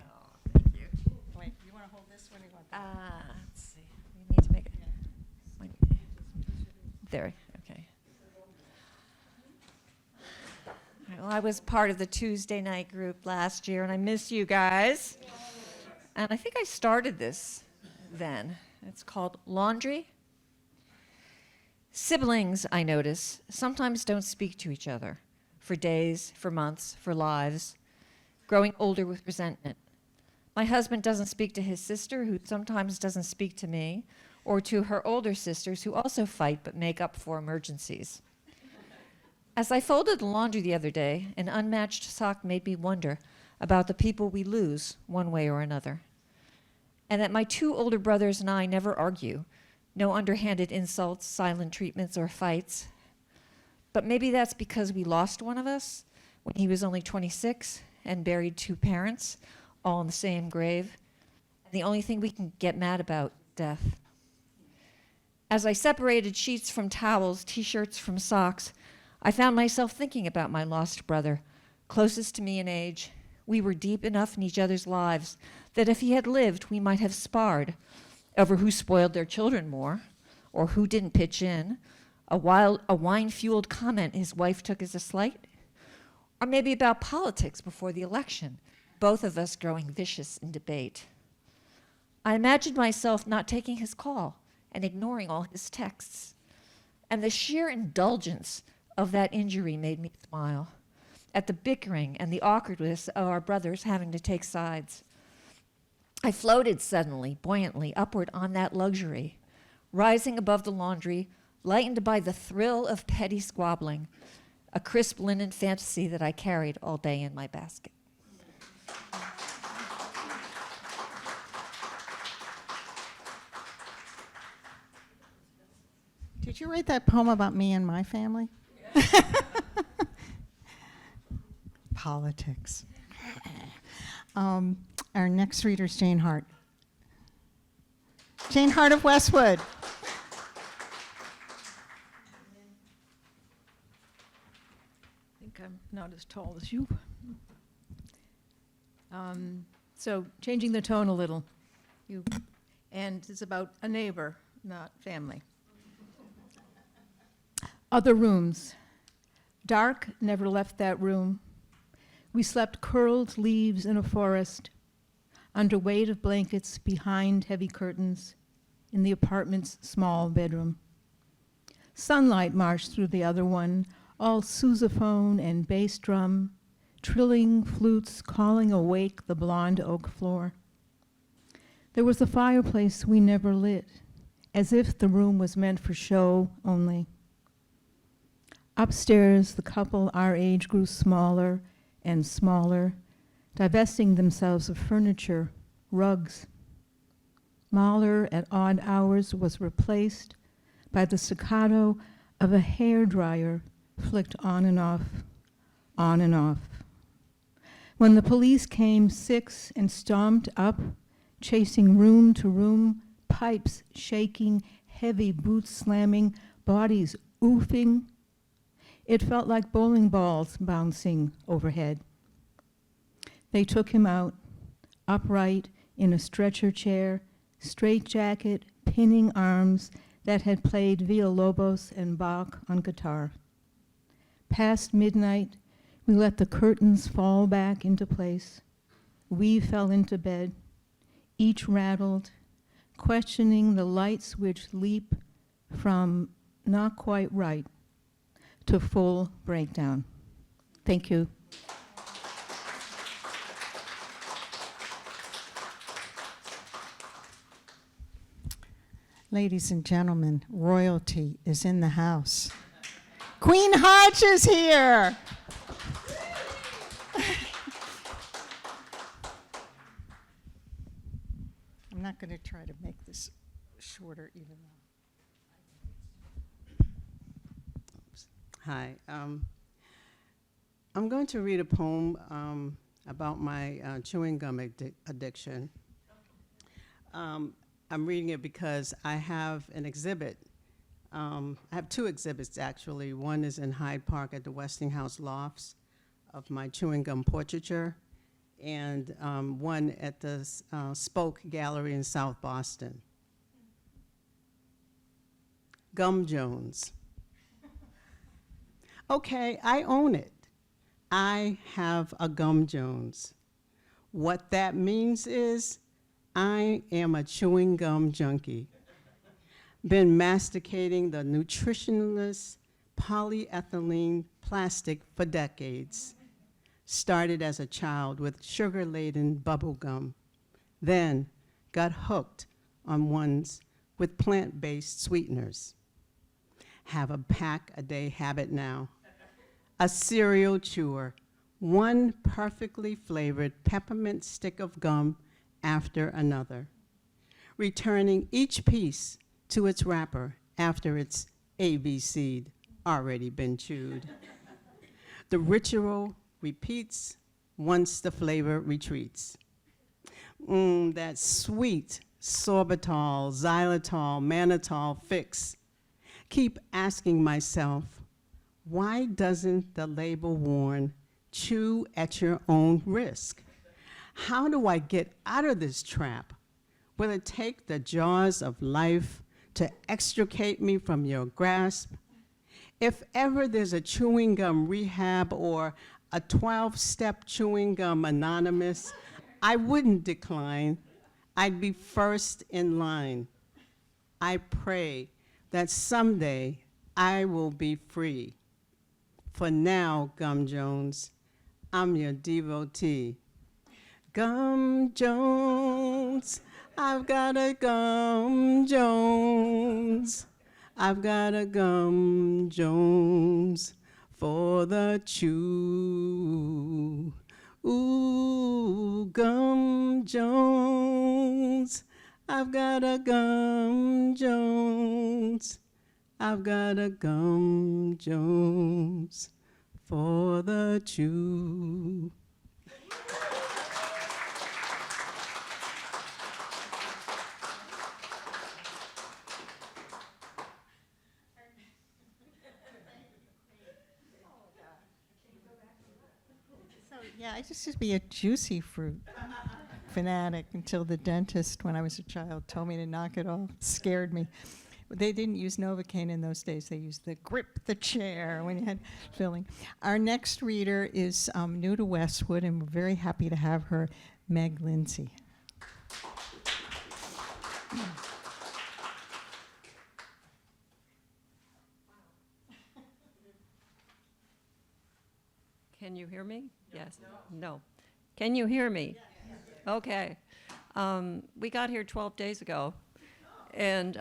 Wait, you want to hold this one?
Let's see. We need to make it. There. Okay. All right, well, I was part of the Tuesday night group last year, and I miss you guys. And I think I started this then. It's called Laundry. Siblings, I notice, sometimes don't speak to each other for days, for months, for lives, growing older with resentment. My husband doesn't speak to his sister, who sometimes doesn't speak to me, or to her older sisters, who also fight but make up for emergencies. As I folded the laundry the other day, an unmatched sock made me wonder about the people we lose one way or another. And that my two older brothers and I never argue. No underhanded insults, silent treatments, or fights. But maybe that's because we lost one of us when he was only 26 and buried two parents, all in the same grave. And the only thing we can get mad about, death. As I separated sheets from towels, t-shirts from socks, I found myself thinking about my lost brother, closest to me in age. We were deep enough in each other's lives that if he had lived, we might have sparred over who spoiled their children more, or who didn't pitch in, a wine-fueled comment his wife took as a slight, or maybe about politics before the election, both of us growing vicious in debate. I imagined myself not taking his call and ignoring all his texts, and the sheer indulgence of that injury made me smile at the bickering and the awkwardness of our brothers having to take sides. I floated suddenly, buoyantly, upward on that luxury, rising above the laundry, lightened by the thrill of petty squabbling, a crisp linen fantasy that I carried all day in my basket.
Did you write that poem about me and my family? Politics. Our next reader is Jane Hart. Jane Hart of Westwood.
I think I'm not as tall as you. So changing the tone a little. And it's about a neighbor, not family. Other rooms. Dark never left that room. We slept curled leaves in a forest, under weight of blankets behind heavy curtains, in the apartment's small bedroom. Sunlight marched through the other one, all sousaphone and bass drum, trilling flutes calling awake the blonde oak floor. There was a fireplace we never lit, as if the room was meant for show only. Upstairs, the couple our age grew smaller and smaller, divesting themselves of furniture, rugs. Mahler at odd hours was replaced by the staccato of a hairdryer flicked on and off, on and off. When the police came, 6 and stomped up, chasing room to room, pipes shaking, heavy boots slamming, bodies oofing, it felt like bowling balls bouncing overhead. They took him out, upright in a stretcher chair, straitjacket, pinning arms that had played Villalobos and Bach on guitar. Past midnight, we let the curtains fall back into place. We fell into bed, each rattled, questioning the lights which leap from not quite right to full breakdown. Thank you.
Ladies and gentlemen, royalty is in the house. Queen Hodge is here. I'm not going to try to make this shorter even though.
Hi. I'm going to read a poem about my chewing gum addiction. I'm reading it because I have an exhibit. I have two exhibits, actually. One is in Hyde Park at the Westinghouse Lofts of my chewing gum portraiture, and one at the Spoke Gallery in South Boston. Gum Jones. Okay, I own it. I have a Gum Jones. What that means is I am a chewing gum junkie. Been masticating the nutritionless polyethylene plastic for decades. Started as a child with sugar-laden bubble gum, then got hooked on ones with plant-based sweeteners. Have a pack-a-day habit now. A serial chewer, one perfectly flavored peppermint stick of gum after another, returning each piece to its wrapper after it's ABC'd, already been chewed. The ritual repeats once the flavor retreats. That sweet sorbitol, xylitol, mannitol fix. Keep asking myself, why doesn't the label warn, chew at your own risk? How do I get out of this trap? Will it take the jaws of life to extricate me from your grasp? If ever there's a chewing gum rehab or a 12-step chewing gum anonymous, I wouldn't decline. I'd be first in line. I pray that someday I will be free. For now, Gum Jones, I'm your devotee. Gum Jones, I've got a Gum Jones. I've got a Gum Jones for the chew. Ooh, Gum Jones, I've got a Gum Jones. I've got a Gum Jones for the chew.
So, yeah, I just used to be a juicy fruit fanatic until the dentist, when I was a child, told me to knock it off. Scared me. They didn't use Novocaine in those days. They used the grip the chair when you had filling. Our next reader is new to Westwood, and we're very happy to have her, Meg Lindsay.
Can you hear me? Yes. No. Can you hear me? Yes. Okay. We got here 12 days ago, and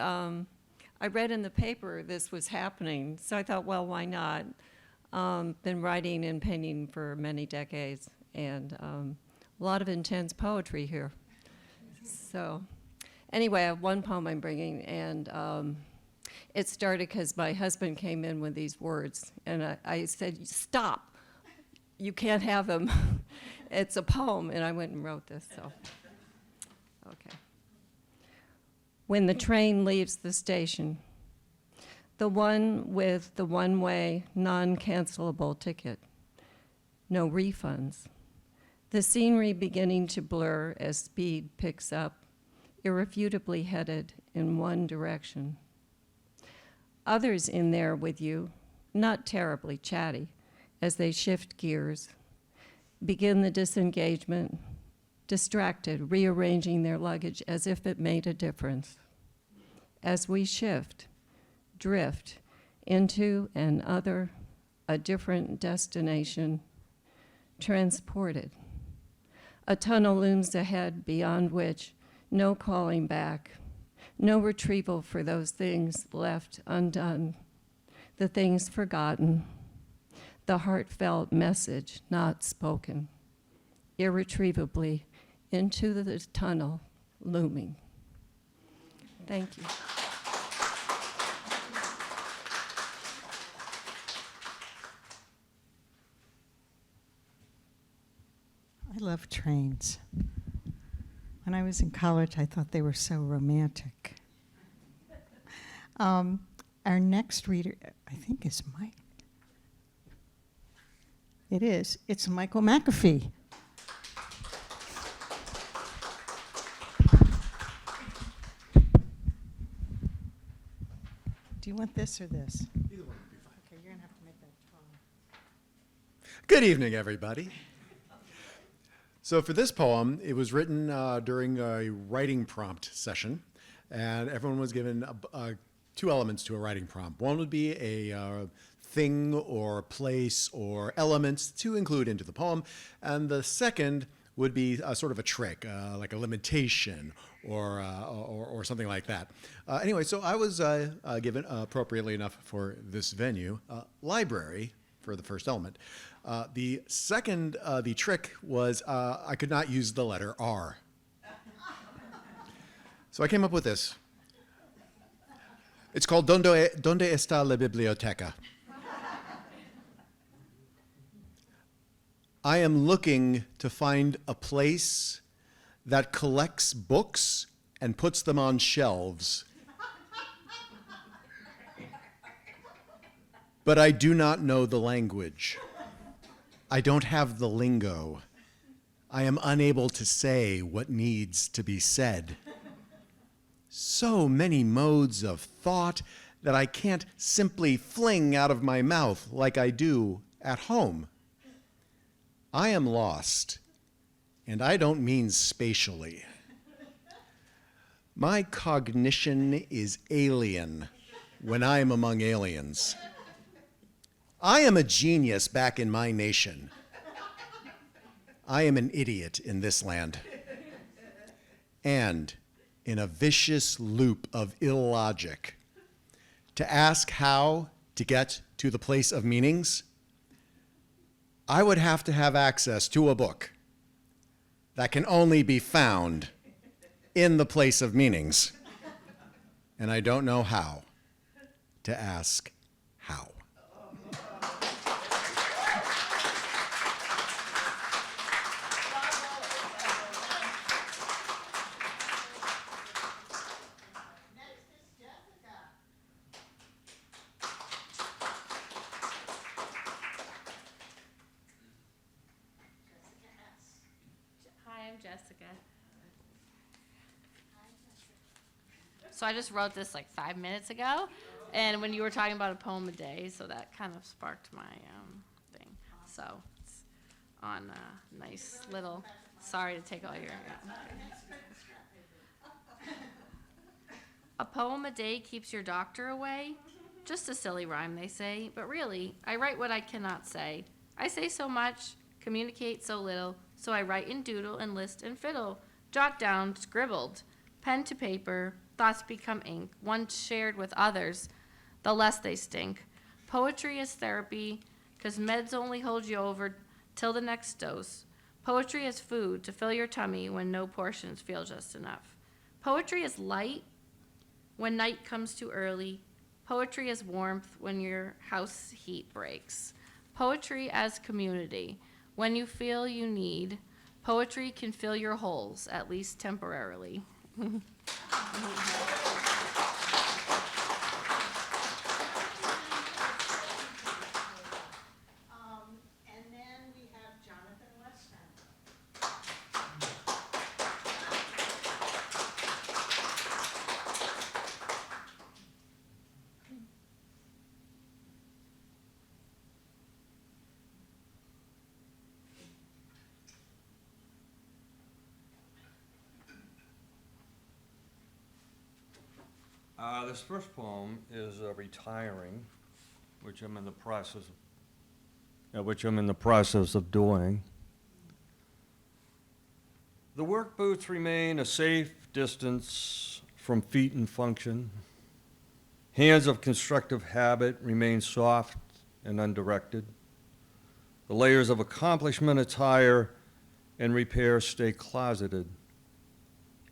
I read in the paper this was happening, so I thought, well, why not? Been writing and painting for many decades, and a lot of intense poetry here. So anyway, I have one poem I'm bringing, and it started because my husband came in with these words, and I said, stop. You can't have them. It's a poem, and I went and wrote this, so. Okay. When the train leaves the station, the one with the one-way, non-cancelable ticket, no refunds, the scenery beginning to blur as speed picks up, irrefutably headed in one direction. Others in there with you, not terribly chatty, as they shift gears, begin the disengagement, distracted, rearranging their luggage as if it made a difference. As we shift, drift into a different destination, transported. A tunnel looms ahead beyond which no calling back,
No retrieval for those things left undone, the things forgotten, the heartfelt message not spoken, irretrievably into the tunnel looming. Thank you.
I love trains. When I was in college, I thought they were so romantic. Our next reader, I think, is Mike. It is. It's Michael McAfee. Do you want this or this?
Either one would be fine.
Okay, you're gonna have to make that taller.
Good evening, everybody. So for this poem, it was written during a writing prompt session, and everyone was given two elements to a writing prompt. One would be a thing or place or elements to include into the poem, and the second would be sort of a trick, like a limitation or something like that. Anyway, so I was given, appropriately enough for this venue, library for the first element. The second, the trick was I could not use the letter R. So I came up with this. It's called Donde está la biblioteca? I am looking to find a place that collects books and puts them on shelves. But I do not know the language. I don't have the lingo. I am unable to say what needs to be said. So many modes of thought that I can't simply fling out of my mouth like I do at home. I am lost, and I don't mean spatially. My cognition is alien when I am among aliens. I am a genius back in my nation. I am an idiot in this land. And in a vicious loop of illogic. To ask how to get to the place of meanings, I would have to have access to a book that can only be found in the place of meanings. And I don't know how to ask how.
Hi, I'm Jessica. So I just wrote this like 5 minutes ago, and when you were talking about a poem a day, so that kind of sparked my thing. So it's on a nice little. Sorry to take all your. A poem a day keeps your doctor away. Just a silly rhyme, they say, but really, I write what I cannot say. I say so much, communicate so little. So I write and doodle and list and fiddle, jot down, scribbled, pen to paper, thoughts become ink, once shared with others, the less they stink. Poetry is therapy, 'cause meds only hold you over till the next dose. Poetry is food to fill your tummy when no portions feel just enough. Poetry is light when night comes too early. Poetry is warmth when your house heat breaks. Poetry as community. When you feel you need, poetry can fill your holes, at least temporarily.
And then we have Jonathan Westwood.
This first poem is retiring, which I'm in the process of doing. The work boots remain a safe distance from feet in function. Hands of constructive habit remain soft and undirected. The layers of accomplishment, attire, and repair stay closeted.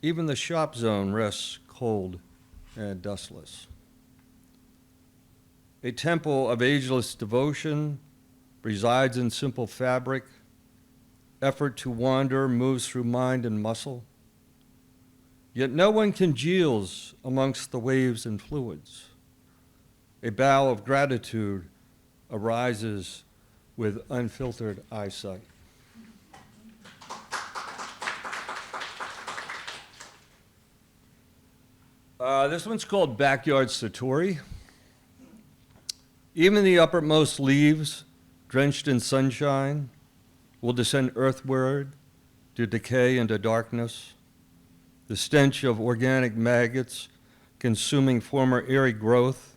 Even the shop zone rests cold and dustless. A temple of ageless devotion resides in simple fabric. Effort to wander moves through mind and muscle. Yet no one congeals amongst the waves and fluids. A bow of gratitude arises with unfiltered eyesight. This one's called Backyard Satori. Even the uppermost leaves, drenched in sunshine, will descend earthward to decay into darkness. The stench of organic maggots consuming former airy growth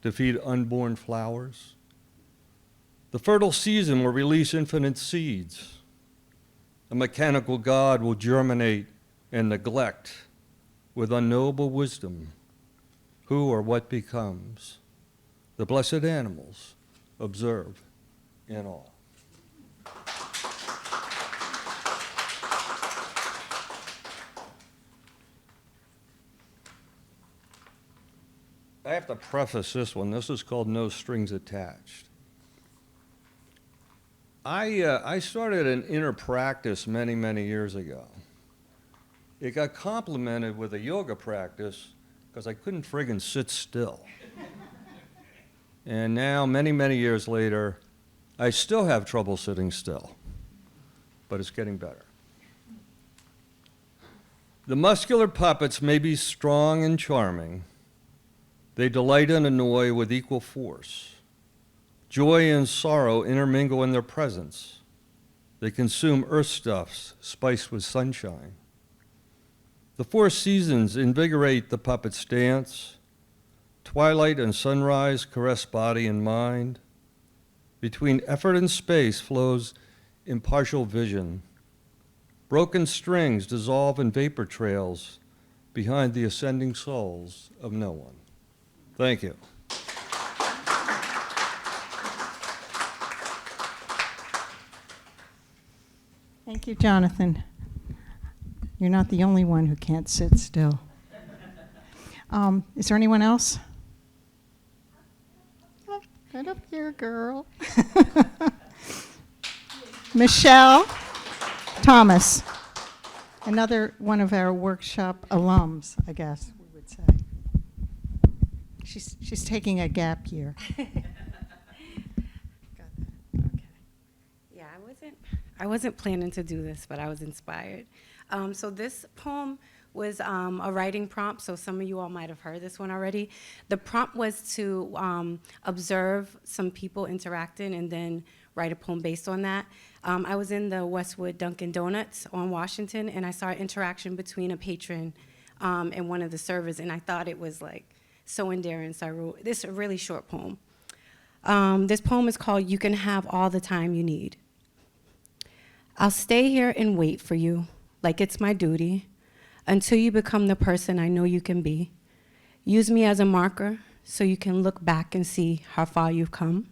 to feed unborn flowers. The fertile season will release infinite seeds. A mechanical God will germinate and neglect with unknowable wisdom who or what becomes. The blessed animals observe in awe. I have to preface this one. This is called No Strings Attached. I started an inner practice many, many years ago. It got complemented with a yoga practice because I couldn't friggin' sit still. And now, many, many years later, I still have trouble sitting still, but it's getting better. The muscular puppets may be strong and charming. They delight and annoy with equal force. Joy and sorrow intermingle in their presence. They consume earth stuffs spiced with sunshine. The four seasons invigorate the puppet's dance. Twilight and sunrise caress body and mind. Between effort and space flows impartial vision. Broken strings dissolve in vapor trails behind the ascending souls of no one. Thank you.
Thank you, Jonathan. You're not the only one who can't sit still. Is there anyone else? Right up here, girl. Michelle Thomas, another one of our workshop alums, I guess we would say. She's taking a gap year.
Okay. Yeah, I wasn't planning to do this, but I was inspired. So this poem was a writing prompt, so some of you all might have heard this one already. The prompt was to observe some people interacting and then write a poem based on that. I was in the Westwood Dunkin' Donuts on Washington, and I saw an interaction between a patron and one of the servers, and I thought it was like so endearing, so I wrote this really short poem. This poem is called You Can Have All the Time You Need. I'll stay here and wait for you like it's my duty until you become the person I know you can be. Use me as a marker so you can look back and see how far you've come.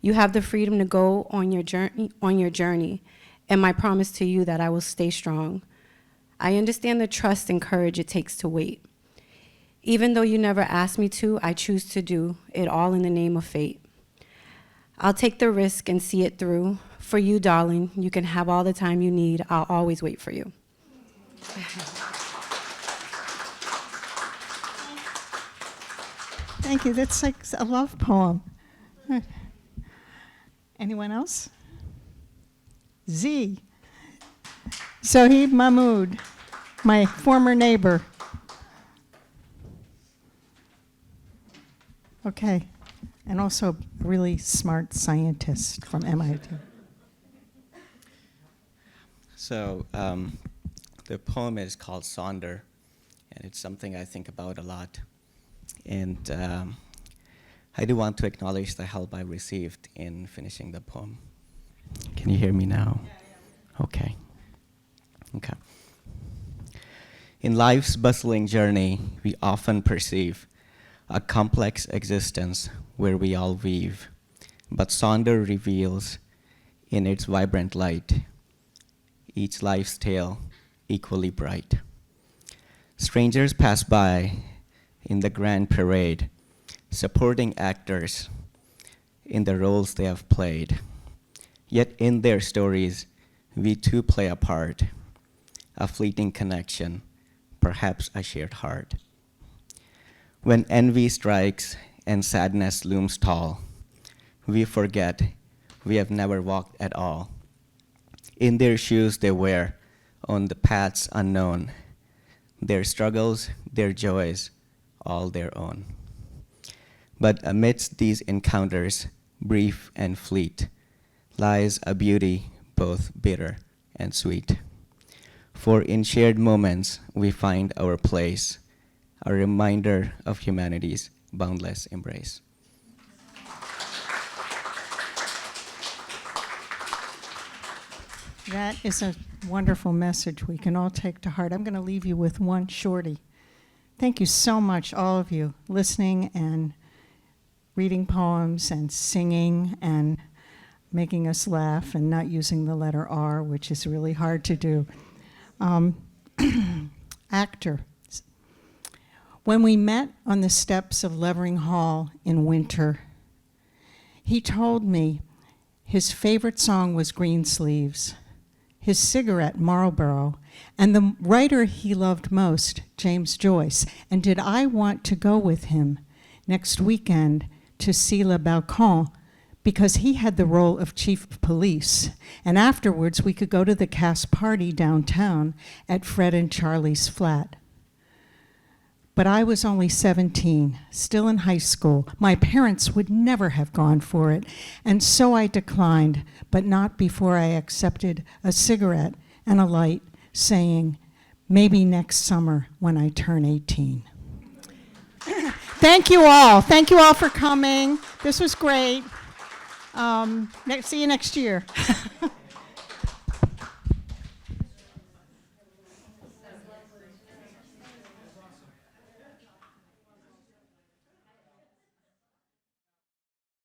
You have the freedom to go on your journey, and my promise to you that I will stay strong. I understand the trust and courage it takes to wait. Even though you never asked me to, I choose to do it all in the name of fate. I'll take the risk and see it through. For you, darling, you can have all the time you need. I'll always wait for you.
Thank you. That's like a love poem. Anyone else? Z. Zohib Mahmood, my former neighbor. Okay. And also a really smart scientist from MIT.
So the poem is called Sonder, and it's something I think about a lot. And I do want to acknowledge the help I received in finishing the poem. Can you hear me now? Okay. Okay. In life's bustling journey, we often perceive a complex existence where we all weave, but Sonder reveals in its vibrant light each life's tale equally bright. Strangers pass by in the grand parade, supporting actors in the roles they have played. Yet in their stories, we too play a part, a fleeting connection, perhaps a shared heart. When envy strikes and sadness looms tall, we forget we have never walked at all. In their shoes they wear, on the paths unknown, their struggles, their joys, all their own. But amidst these encounters, brief and fleet, lies a beauty both bitter and sweet. For in shared moments we find our place, a reminder of humanity's boundless embrace.
That is a wonderful message we can all take to heart. I'm going to leave you with one shorty. Thank you so much, all of you, listening and reading poems and singing and making us laugh and not using the letter R, which is really hard to do. Actor. When we met on the steps of Levering Hall in winter, he told me his favorite song was Greensleeves, his cigarette Marlboro, and the writer he loved most, James Joyce. And did I want to go with him next weekend to see Le Balcon, because he had the role of chief of police. And afterwards, we could go to the cast party downtown at Fred and Charlie's flat. But I was only 17, still in high school. My parents would never have gone for it, and so I declined, but not before I accepted a cigarette and a light, saying, maybe next summer when I turn 18. Thank you all. Thank you all for coming. This was great. See you next year.